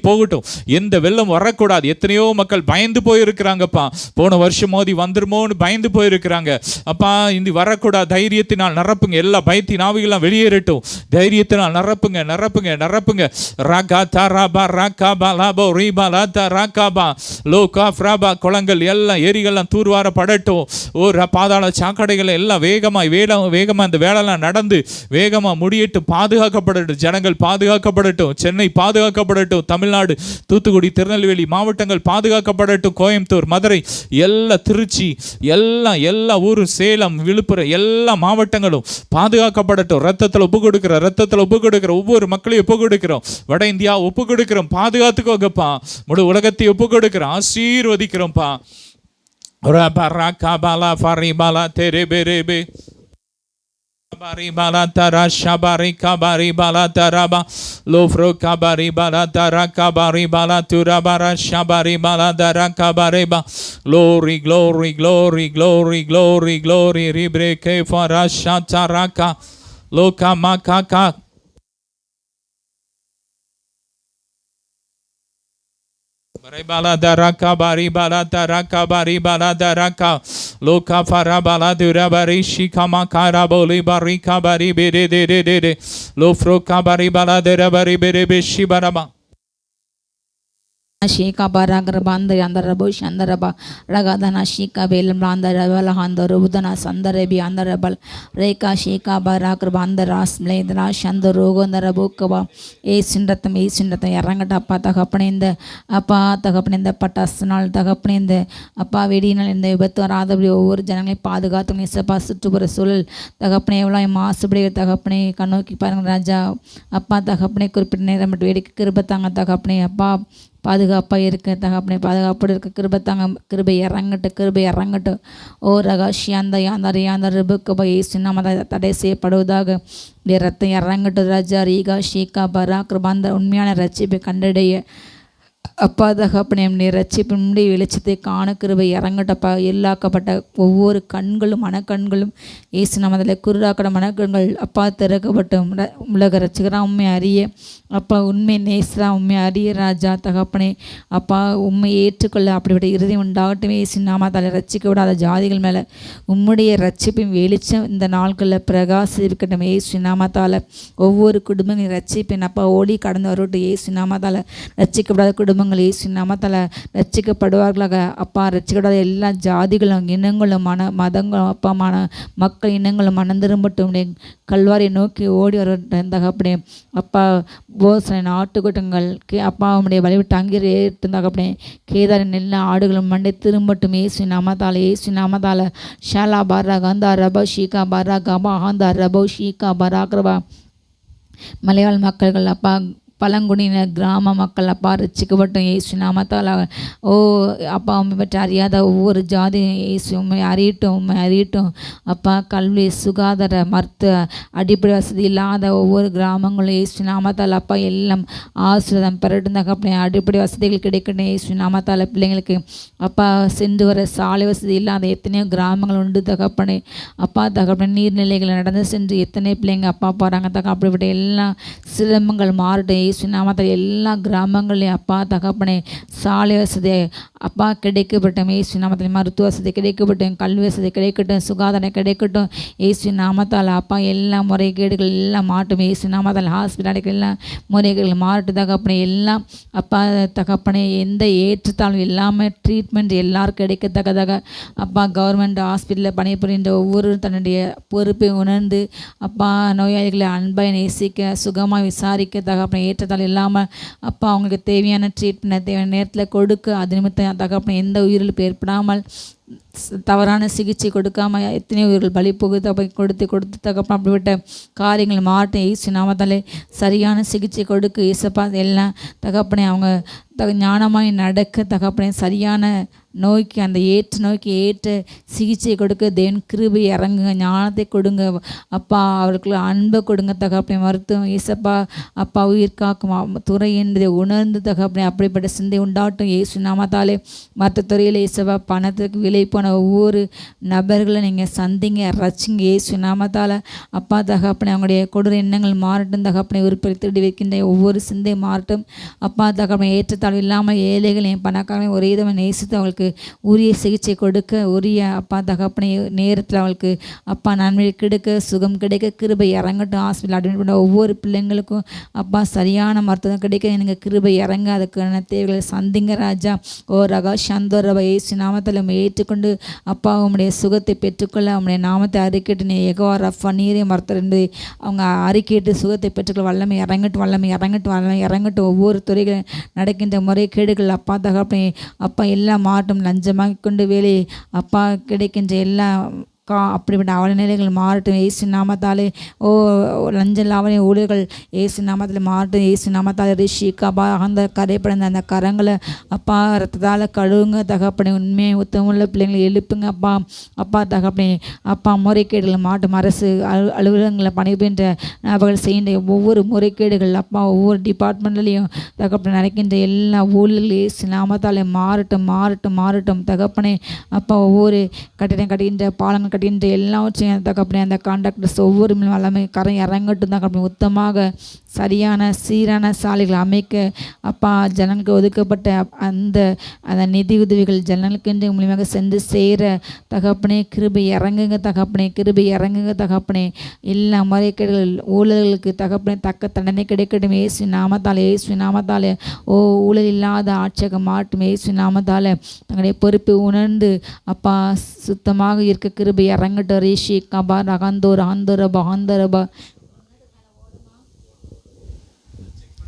போகட்டும். எந்த வெள்ளம் வரக்கூடாது. எத்தனையோ மக்கள் பயந்து போயிருக்கிறாங்கப்பா. போன வருஷம் மோதி வந்துருமோன்னு பயந்து போயிருக்கிறாங்க. அப்பா இந்த வரக்கூடாது. தைரியத்தினால் நிரப்புங்க. எல்லா பயத்தின் ஆவிகளாம் வெளியேறட்டும். தைரியத்தினால் நிரப்புங்க. ராகா தாராபா ராகாபா லாபோ ரீபா லாத்தா ராகாபா லோகா ஃப்ராபா. குளங்கள் எல்லாம் ஏரிகள்லாம் தூர்வாரப்படட்டும். பாதாள சாக்கடைகள் எல்லாம் வேகமா அந்த வேலைலாம் நடந்து வேகமா முடியட்டும். பாதுகாக்கப்படட்டும். ஜனங்கள் பாதுகாக்கப்படட்டும். சென்னை பாதுகாக்கப்படட்டும். தமிழ்நாடு, தூத்துக்குடி, திருநெல்வேலி மாவட்டங்கள் பாதுகாக்கப்படட்டும். கோயம்புத்தூர், மதுரை, எல்லா திருச்சி, எல்லா ஊரும், சேலம், விழுப்புரம் எல்லா மாவட்டங்களும் பாதுகாக்கப்படட்டும். ரத்தத்தில் ஒப்பு கொடுக்கிற ஒவ்வொரு மக்களையும் ஒப்பு கொடுக்கிறோம். வட இந்தியா ஒப்பு கொடுக்கிறோம். பாதுகாத்துக்கோங்கப்பா. முழு உலகத்தை ஒப்பு கொடுக்கிறோம். ஆசீர்வதிக்கிறோம்ப்பா. Baribala tara shabari kabari bala taraba lofro kabari bala tara kabari bala turabara shabari bala tara kabari ba. Glory ribre ke farasha taraka loka makaka. Baribala daraka baribala taraka baribala daraka loka farabala durabari shikama karaboli barika bari bere de lofro kabaribala durabari bere beshibaraba. Shika baragar banda yandarabo shandaraba ragadana shika belam randarabala handarubudana sandarebi andarabal reka shika baragar banda rasmledra shandarogondarabukava ஏசிண்டத்தம் இறங்கட்ட அப்பா. தகப்பனே இந்த பட்டாசுனால் தகப்பனே இந்த அப்பா வெடியினால் இந்த விபத்து வராதபடி ஒவ்வொரு ஜனங்களையும் பாதுகாத்து இசப்பா. சுற்றுப்புற சூழல் தகப்பனே எவ்வளோ மாசுபடி தகப்பனே கண்ணோக்கி பாருங்க ராஜா. அப்பா தகப்பனே குறிப்பிட்ட நேரம் மட்டும் வேடிக்கை கிருபத்தாங்க தகப்பனே. அப்பா பாதுகாப்பாக இருக்க தகப்பனே. பாதுகாப்போடு இருக்க கிருபத்தாங்க. கிருபை இறங்கட்டும். ஓ ரகாஷியாந்த யாந்தர் ரிபுக்கபா ஏசு நம்ம தடை செய்யப்படுவதாக. ரத்தம் இறங்கட்டும் ராஜா. ரீகா ஷீகா பரா கிருபாந்த உண்மையான ரட்சிப்பை கண்டடைய அப்பா தகப்பனே. ரட்சிப்பு முடி வெளிச்சத்தை காண கிருபை இறங்கட்டப்பா. எல்லாக்கப்பட்ட ஒவ்வொரு கண்களும் மனக்கண்களும் ஏசு நம்மதில் குருடாக்கட மனக்கண்கள் அப்பா திறக்கப்பட்டும். உலக ரட்சிகரா உண்மை அறிய அப்பா, உண்மை நேசரா உண்மை அறிய ராஜா தகப்பனே. அப்பா உண்மை ஏற்றுக்கொள்ள அப்படிப்பட்ட இறுதி உண்டாகட்டும். ஏசு நாமத்தால் ரட்சிக்க விடாத ஜாதிகள் மேலே உம்முடைய ரட்சிப்பின் வெளிச்சம் இந்த நாட்களில் பிரகாசிக்கட்டும். ஏசு நாமத்தால் ஒவ்வொரு குடும்பங்களும் ரட்சிப்பின் அப்பா ஓடி கடந்து வரட்டும். ஏசு நாமத்தால் ரட்சிக்கப்படாத குடும்பம் குடும்பங்கள் இயேசு நாமத்தால் ரட்சிக்கப்படுவார்களாக. அப்பா ரட்சிக்கப்படாத எல்லா ஜாதிகளும் இனங்களும் மதங்களும் அப்பா மக்கள் இனங்களும் மனம் திரும்பட்டும். கல்வாரியை நோக்கி ஓடி வர தகப்பனே. அப்பா போசனை ஆட்டுக்கூட்டங்கள் அப்பா உடைய வழிவிட்டு அங்கே தகப்பனே. கேதாரின் எல்லா ஆடுகளும் மண்டை திரும்பட்டும் இயேசு நாமத்தால். இயேசு நாமத்தால். ஷாலா பாரா கந்தா ரபா ஷீகா பாரா கபா ஹாந்தா ரபோ ஷீகா பாரா கிரபா. மலையாள மக்கள்கள் அப்பா பழங்குடியினர் கிராம மக்கள் அப்பா ரட்சிக்கப்பட்டும் இயேசு நாமத்தால். ஓ அப்பா உண்மை பற்றி அறியாத ஒவ்வொரு ஜாதி இயேசு உண்மை அறியட்டும் அப்பா. கல்வி சுகாதார மருத்துவ அடிப்படை வசதி இல்லாத ஒவ்வொரு கிராமங்களும் இயேசு நாமத்தால் அப்பா எல்லாம் ஆசீர்வாதம் பெறட்டும் தகப்பனே. அடிப்படை வசதிகள் கிடைக்கட்டும் இயேசு நாமத்தால். பிள்ளைங்களுக்கு அப்பா சென்று வர சாலை வசதி இல்லாத எத்தனையோ கிராமங்கள் உண்டு தகப்பனே. அப்பா தகப்பனே நீர்நிலைகளை நடந்து சென்று எத்தனை பிள்ளைங்க அப்பா போகிறாங்க தக. அப்படிப்பட்ட எல்லா சிரமங்கள் மாறட்டும் இயேசு நாமத்தால். எல்லா கிராமங்களையும் அப்பா தகப்பனே சாலை வசதி அப்பா கிடைக்கப்பட்டோம் இயேசு நாமத்தால். மருத்துவ வசதி கிடைக்கப்பட்டோம், கல்வி வசதி கிடைக்கட்டும், சுகாதாரம் கிடைக்கட்டும் இயேசு நாமத்தால். அப்பா எல்லா முறைகேடுகள் எல்லாம் மாட்டும் இயேசு நாமத்தால். ஹாஸ்பிட்டல் எல்லா முறைகேடுகள் மாறட்டும் தகப்பனே. எல்லாம் அப்பா தகப்பனே எந்த ஏற்றத்தாலும் இல்லாமல் ட்ரீட்மெண்ட் எல்லாரும் கிடைக்கத்தக்கதாக அப்பா கவர்மெண்ட் ஹாஸ்பிட்டலில் பணிபுரிகின்ற ஒவ்வொரு தன்னுடைய பொறுப்பை உணர்ந்து அப்பா நோயாளிகளை அன்பாய் நேசிக்க சுகமாக விசாரிக்க தகப்பனே. ஏற்றத்தால் இல்லாமல் அப்பா அவங்களுக்கு தேவையான ட்ரீட்மெண்ட் தேவையான நேரத்தில் கொடுக்க அது நிமித்தம் தகப்பனே எந்த உயிரிழப்பு ஏற்படாமல் தவறான சிகிச்சை கொடுக்காமல் எத்தனையோ உயிர்கள் பலி கொடுத்து தகப்பன. அப்படிப்பட்ட காரியங்கள் மாட்டும் இயேசு நாமத்தாலே. சரியான சிகிச்சை கொடுக்க இயேசப்பா. எல்லாம் தகப்பனே அவங்க ஞானமாய் நடக்க தகப்பனே. சரியான நோய்க்கு அந்த நோய்க்கு ஏற்ற சிகிச்சை கொடுக்க தேவன் கிருபை இறங்குங்க, ஞானத்தை கொடுங்க அப்பா. அவர்களுக்கு அன்பை கொடுங்க தகப்பனே. மருத்துவம் இயேசப்பா அப்பா உயிர் காக்கும் துறை என்பதை உணர்ந்து தகப்பனே அப்படிப்பட்ட சிந்தை உண்டாட்டும் இயேசு நாமத்தாலே. மற்ற துறையில் இயேசப்பா பணத்திற்கு விலை போன ஒவ்வொரு நபர்களை நீங்கள் சந்திங்க, ரச்சிங்க இயேசு நாமத்தால். அப்பா தகப்பனே அவங்களுடைய கொடூர எண்ணங்கள் மாறட்டும் தகப்பனே. உறுப்பை திருடி வைக்கின்ற ஒவ்வொரு சிந்தை மாறட்டும் அப்பா தகப்பனே. ஏற்றத்தாழ்வு இல்லாமல் ஏழைகளையும் பணக்காரங்களையும் ஒரே விதமாக நேசித்து அவங்களுக்கு உரிய சிகிச்சை கொடுக்க உரிய அப்பா தகப்பனை நேரத்தில் அவளுக்கு அப்பா நன்மை கிடைக்க சுகம் கிடைக்க கிருபை இறங்கட்டும். ஹாஸ்பிட்டல் அட்மிட் பண்ண ஒவ்வொரு பிள்ளைங்களுக்கும் அப்பா சரியான மருத்துவம் கிடைக்க எனக்கு கிருபை இறங்க அதுக்கான தேவைகளை சந்திங்க ராஜா. ஓ ரகா சந்தோ ரபா இயேசு நாமத்தில் ஏற்றுக்கொண்டு அப்பா உம்முடைய சுகத்தை பெற்றுக்கொள்ள உம்முடைய நாமத்தை அறிக்கைட்டு நீ யெகோவா ரஃபா நீரே மருத்துவர் என்பதை அவங்க அறிக்கையிட்டு சுகத்தை பெற்றுக்கொள்ள வல்லமை இறங்கட்டும். ஒவ்வொரு துறைகள் நடக்கின்ற முறைகேடுகள் அப்பா தகப்பனே அப்பா எல்லாம் மாட்டும். லஞ்சமாக கொண்டு வேலை அப்பா கிடைக்கின்ற எல்லா அப்படிப்பட்ட அவல நிலைகள் மாறட்டும் இயேசு நாமத்தாலே. ஓ லஞ்சம் லாவணி ஊழியர்கள் இயேசு நாமத்தில் மாறட்டும் இயேசு நாமத்தாலே. ரிஷி கபா அந்த கரைப்படைந்த அந்த கரங்களை அப்பா ரத்தத்தால் கழுவுங்க தகப்பனே. உண்மையை உத்தமுள்ள பிள்ளைங்களை எழுப்புங்க அப்பா தகப்பனே. அப்பா முறைகேடுகள் மாட்டும். அரசு அலுவலகங்களில் பணிபுரிகின்ற நபர்கள் செய்கின்ற ஒவ்வொரு முறைகேடுகள் அப்பா ஒவ்வொரு டிபார்ட்மெண்ட்லேயும் தகப்பனை நடக்கின்ற எல்லா ஊழல்கள் இயேசு நாமத்தாலே மாறட்டும் தகப்பனே. அப்பா ஒவ்வொரு கட்டிடம் கட்டுகின்ற பாலங்கள் கட்டின்ற எல்லாவற்றையும் தகப்பனே அந்த கான்ட்ராக்டர்ஸ் ஒவ்வொரு எல்லாமே கரை இறங்கட்டும் தகப்பனே. உத்தமாக சரியான சீரான சாலைகள் அமைக்க அப்பா ஜனங்களுக்கு ஒதுக்கப்பட்ட அந்த நிதி உதவிகள் ஜனங்களுக்கு மூலியமாக சென்று சேர தகப்பனே கிருபை இறங்குங்க தகப்பனே. எல்லா முறைகேடுகள் ஊழல்களுக்கு தகப்பனே தக்க தண்டனை கிடைக்கட்டும் இயேசு நாமத்தாலே. ஓ ஊழல் இல்லாத ஆட்சியாக மாட்டும் இயேசு நாமத்தாலே. தங்களுடைய பொறுப்பை உணர்ந்து அப்பா சுத்தமாக இருக்க கிருபை இறங்கட்டும். ரிஷி Kaba ரகந்தோரபா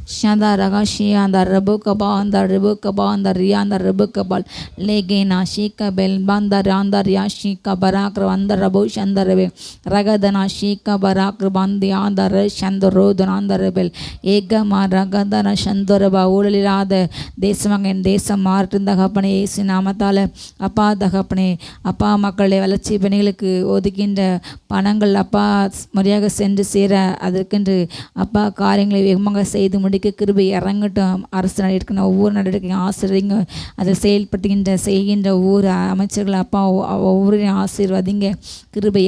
Shanda Ragashi and the Rebukaba and the Rebukaba and the Rianda Rebukabal Legena Shika Bel Banda Randa Riashika Barakra and the Rabush and the Rebe Ragadana Shika Barakra Bandi and the Resh and the Road and the Rebel Egama Ragadana Shandoraba Ulila the Desamang and Desam Martin the Hapane Sinamatale Apa the Hapane Apa Makale Valachi Benelik Odikin the Panangal Apa Mariaga Send Sera Adakend Apa Karing Manga say the கிருபை இறங்கட்டும். அரசு நடக்கிற ஒவ்வொரு நடவடிக்கையும் ஆசிரியங்க அதை செய்கின்ற ஒவ்வொரு அமைச்சர்கள் அப்பா ஒவ்வொரு ஆசீர்வதிங்க. கிருபை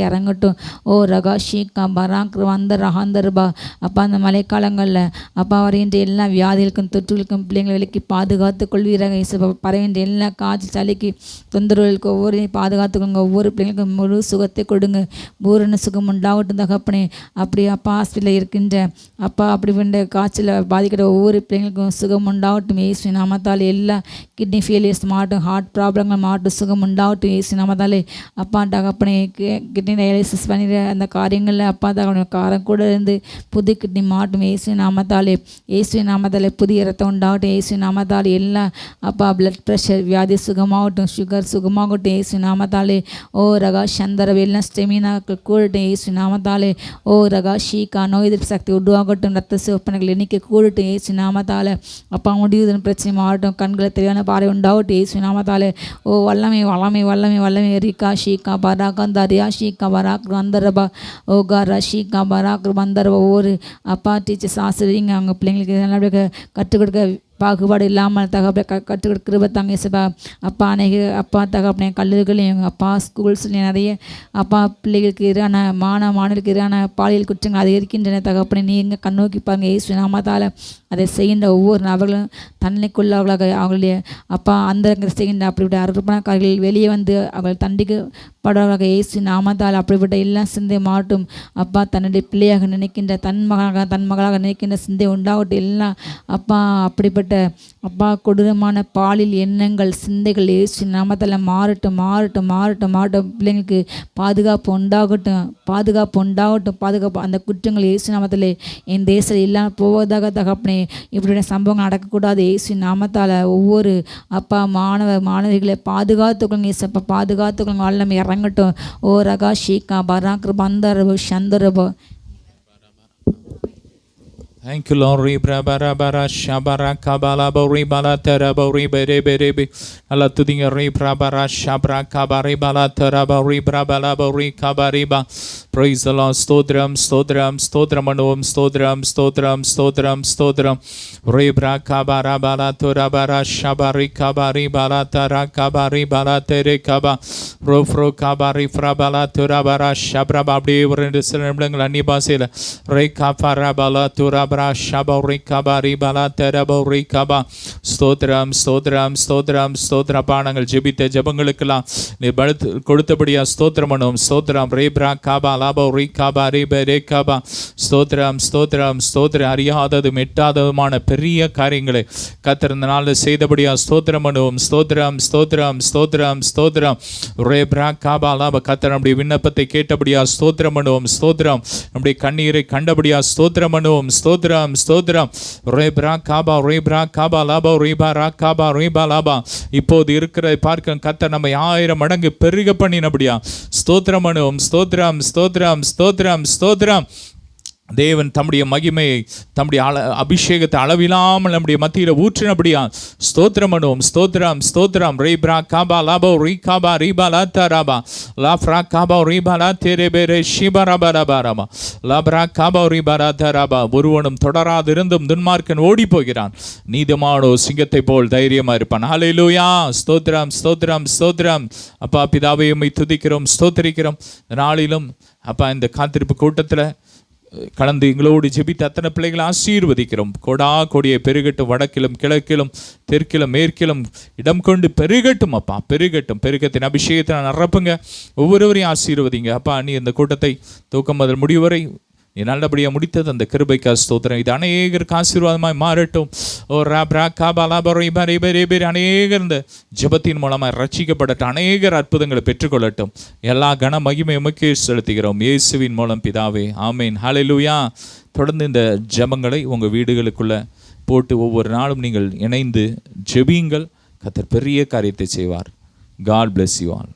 இறங்கட்டும். ஓ ரகாஷிகா பராக்ரு வந்த ரகாந்தர்பா அப்பா அந்த மழைக்காலங்களில் அப்பா வருகின்ற எல்லா வியாதிகளுக்கும் தொற்றுகளுக்கும் பிள்ளைங்களை விலக்கி பாதுகாத்து கொள்வீராக. பரவின்ற எல்லா காய்ச்சல் சளிக்கு தொந்தரவுகளுக்கு ஒவ்வொரு பாதுகாத்துக்கொள்ளுங்க. ஒவ்வொரு பிள்ளைங்களுக்கும் முழு சுகத்தை கொடுங்க. பூரண சுகம் உண்டாகட்டும் தகப்பனே. அப்படி அப்பா ஹாஸ்பிட்டலில் இருக்கின்ற அப்பா அப்படி பண்ண காய்ச்சல் பாதிக்கிற ஒவ்வொரு பிள்ளைங்களுக்கும் சுகம் உண்டாகட்டும் இயேசு நாமத்தால். எல்லா கிட்னி ஃபெயிலியர்ஸ் மாட்டும், ஹார்ட் ப்ராப்ளங்கள் மாட்டும், சுகம் உண்டாகட்டும் இயேசு நாமத்தாலே. அப்பா தகப்பனே கிட்னி டயாலிசிஸ் பண்ணிடுற அந்த காரியங்களில் அப்பா தகப்பனே காரம் கூட இருந்து புது கிட்னி மாட்டும் இயேசு நாமத்தாலே. இயேசு நாமத்தாலே புதிய ரத்தம் உண்டாகட்டும் இயேசு நாமத்தாலே. எல்லாம் அப்பா பிளட் ப்ரெஷர் வியாதி சுகமாகட்டும், சுகர் சுகமாகட்டும் இயேசு நாமத்தாலே. ஓ ரகா சந்தரவு எல்லாம் ஸ்டெமினாக்கள் கூடட்டும் இயேசு நாமத்தாலே. ஓ ரகா ஷீகா நோய் எதிர்ப்பு சக்தி உருவாகட்டும், ரத்த சிவப்பனைகள் எண்ணிக்கை கூடட்டும் இயேசு நாமத்தாலே. அப்பா முடிவுதன் பிரச்சனை மாறட்டும், கண்களை தெளிவான பாறை உண்டாகட்டும் இயேசு நாமத்தாலே. ஓ வல்லமை வல்லமை வல்லமை வல்லமை ரிகா ஷீகா பராக் தரியா ஷீகா பராக் வந்தரபா. ஓ காரா ஷீகா பராக் வந்தரபா. ஒவ்வொரு அப்பா டீச்சர்ஸ் ஆசிரியங்க அவங்க பிள்ளைங்களுக்கு நல்லபடியாக கற்றுக் கொடுக்க பாகுபாடு இல்லாமல் தகப்பனை கற்றுக் கொடுக்க கிருபை தாங்க இயேசுப்பா. அப்பா அநேக அப்பா தகப்பனை கல்லூரிகளையும் அப்பா ஸ்கூல்ஸ்லையும் நிறைய அப்பா பிள்ளைகளுக்கு எதிரான மாணவர்களுக்கு எதிரான பாலியல் குற்றங்கள் அது இருக்கின்றன தகப்பனை. நீங்கள் கண்ணோக்கி பாருங்க இயேசு நாமத்தால். அதை செய்கின்ற ஒவ்வொரு நபர்களும் தன்னைக்குள்ளவர்களாக அவங்களுடைய அப்பா அந்த செய்கின்ற அப்படிப்பட்ட அர்ப்பணக்காரர்கள் வெளியே வந்து அவர்கள் தண்டிக்கப்படுவதாக இயேசு நாமத்தால். அப்படிப்பட்ட எல்லாம் சிந்தை மாட்டும் அப்பா. தன்னுடைய பிள்ளையாக நினைக்கின்ற தன் மகளாக நினைக்கின்ற சிந்தை உண்டாகட்டும் எல்லாம் அப்பா. அப்படிப்பட்ட அப்பா கொடூரமான பாலியல் எண்ணங்கள் சிந்தைகள் இயேசு நாமத்தால் மாறட்டும் மாறட்டும் மாறட்டும் மாறட்டும். பிள்ளைங்களுக்கு பாதுகாப்பு உண்டாகட்டும் பாதுகாப்பு உண்டாகட்டும் பாதுகாப்பு. அந்த குற்றங்கள் இயேசு நாமத்தால் என் தேசத்தில் இல்லாமல் போவதாக தகப்பனே. இப்படியான சம்பவங்கள் நடக்கக்கூடாது இயேசு நாமத்தால். ஒவ்வொரு அப்பா மாணவிகளை பாதுகாத்துக்கொள்ளுங்க இயேசப்பா, பாதுகாத்துக்கொள்ளுங்க. வல்லமை இறங்கட்டும். ஓ ரகா ஷீகா பராக் பந்தரபு சந்தரபு. Thank you, Lord. Ribra bara bara shabara kabala bori bala tera bori bere bere be. Allah tudinga ribra bara shabra kabari bala tera bori bra bala bori kabari ba. Praise the Lord. Stodram stodram stodram anuvam stodram stodram stodram stodram. Ribra kabara bala tera bara shabari kabari bala tera kabari bala tere kaba. Rofro kabari fra bala tera bara shabra babdi urende selamdangal anni basela. Re kafara bala tera ஸ்தோத்திரம் ஸ்தோத்திரம் ஸ்தோத்திரம் ஸ்தோத்திர பானங்கள் ஜெபித்த ஜெபங்களுக்கெல்லாம் நீ பலத்து கொடுத்தபடியா ஸ்தோத்திரம் பண்ணுவோம். ஸ்தோத்திரம் ரேப்ரா காபா லாபோ ரீ காபா ரேபே ரே காபா. ஸ்தோத்திரம் ஸ்தோத்திரம் ஸ்தோத்திரம். அறியாததும் எட்டாததுமான பெரிய காரியங்களை கர்த்தர் இந்த நாளில் செய்தபடியா ஸ்தோத்திரம் பண்ணுவோம். ஸ்தோத்திரம் ஸ்தோத்திரம் ஸ்தோத்திரம் ஸ்தோத்திரம் ரேப்ரா காபா லாப. கர்த்தர் நம்முடைய விண்ணப்பத்தை கேட்டபடியா ஸ்தோத்திரம் பண்ணுவோம். ஸ்தோத்திரம். நம்முடைய கண்ணீரை கண்டபடியா ஸ்தோத்திரம் பண்ணுவோம். ஸ்தோத்திரம் ஸ்தோத்திரம் ரேப்ரா காபா ரேப்ரா காபா லாபா ரீபா ரா காபா ரீபா லாபா. இப்போது இருக்கிற பார்க்க கர்த்தர் நம்ம 1000 மடங்கு பெருக பண்ணினபடியா ஸ்தோத்திரம் பண்ணுவோம். ஸ்தோத்திரம் ஸ்தோத்திரம் ஸ்தோத்திரம் ஸ்தோத்திரம். தேவன் தம்முடைய மகிமையை தம்முடைய அபிஷேகத்தை அளவில்லாமல் நம்முடைய மத்தியில் ஊற்றினபடியா ஸ்தோத்திரம் பண்ணுவோம். ஸ்தோத்திரம் ஸ்தோத்திரம் ரேப்ரா காபா லாபோ ரீ காபா ரீபா லாத்தா ராபா லாஃப்ரா காபா ரீபா லா தேரே பேரே ஷிபா ராபா ராபா ராபா லாப்ரா காபா ரீபா லாத்தா ராபா. ஒருவனும் தொடராதிருந்தும் துன்மார்க்கன் ஓடி போகிறான், நீதிமானோ சிங்கத்தை போல் தைரியமா இருப்பான். ஹல்லேலூயா. ஸ்தோத்திரம் ஸ்தோத்திரம் ஸ்தோத்திரம். அப்பா பிதாவை உம்மை துதிக்கிறோம் ஸ்தோத்திரிக்கிறோம். நாளிலும் அப்பா இந்த காத்திருப்பு கூட்டத்தில் கலந்து எங்களோடு ஜெபித்த அத்தனை பிள்ளைகளை ஆசீர்வதிக்கிறோம். கொடா கொடியை பெருகட்டும், வடக்கிலும் கிழக்கிலும் தெற்கிலும் மேற்கிலும் இடம் கொண்டு பெருகட்டும் அப்பா, பெருகட்டும். பெருகத்தின் அபிஷேகத்தை நிரப்புங்க, ஒவ்வொருவரையும் ஆசீர்வதிங்க அப்பா. நீ இந்த கூட்டத்தை தூக்கம் முதல் முடிவு வரை நீ நல்லபடியாக முடித்தது அந்த கிருபைக்கா ஸ்தோத்திரம். இது அநேகருக்கு ஆசீர்வாதமாய் மாறட்டும். ஓ ராப்ரா காபா லாபா ரீபா ரீபே ரீபே. அநேகர் இந்த ஜெபத்தின் மூலமாக ரட்சிக்கப்படட்டும், அநேகர் அற்புதங்களை பெற்றுக்கொள்ளட்டும். எல்லா கன மகிமை உமக்கே செலுத்துகிறோம் இயேசுவின் மூலம் பிதாவே, ஆமேன். ஹல்லேலூயா. தொடர்ந்து இந்த ஜெபங்களை உங்கள் வீடுகளுக்குள்ளே போட்டு ஒவ்வொரு நாளும் நீங்கள் இணைந்து ஜெபியுங்கள். கர்த்தர் பெரிய காரியத்தை செய்வார். God bless you all.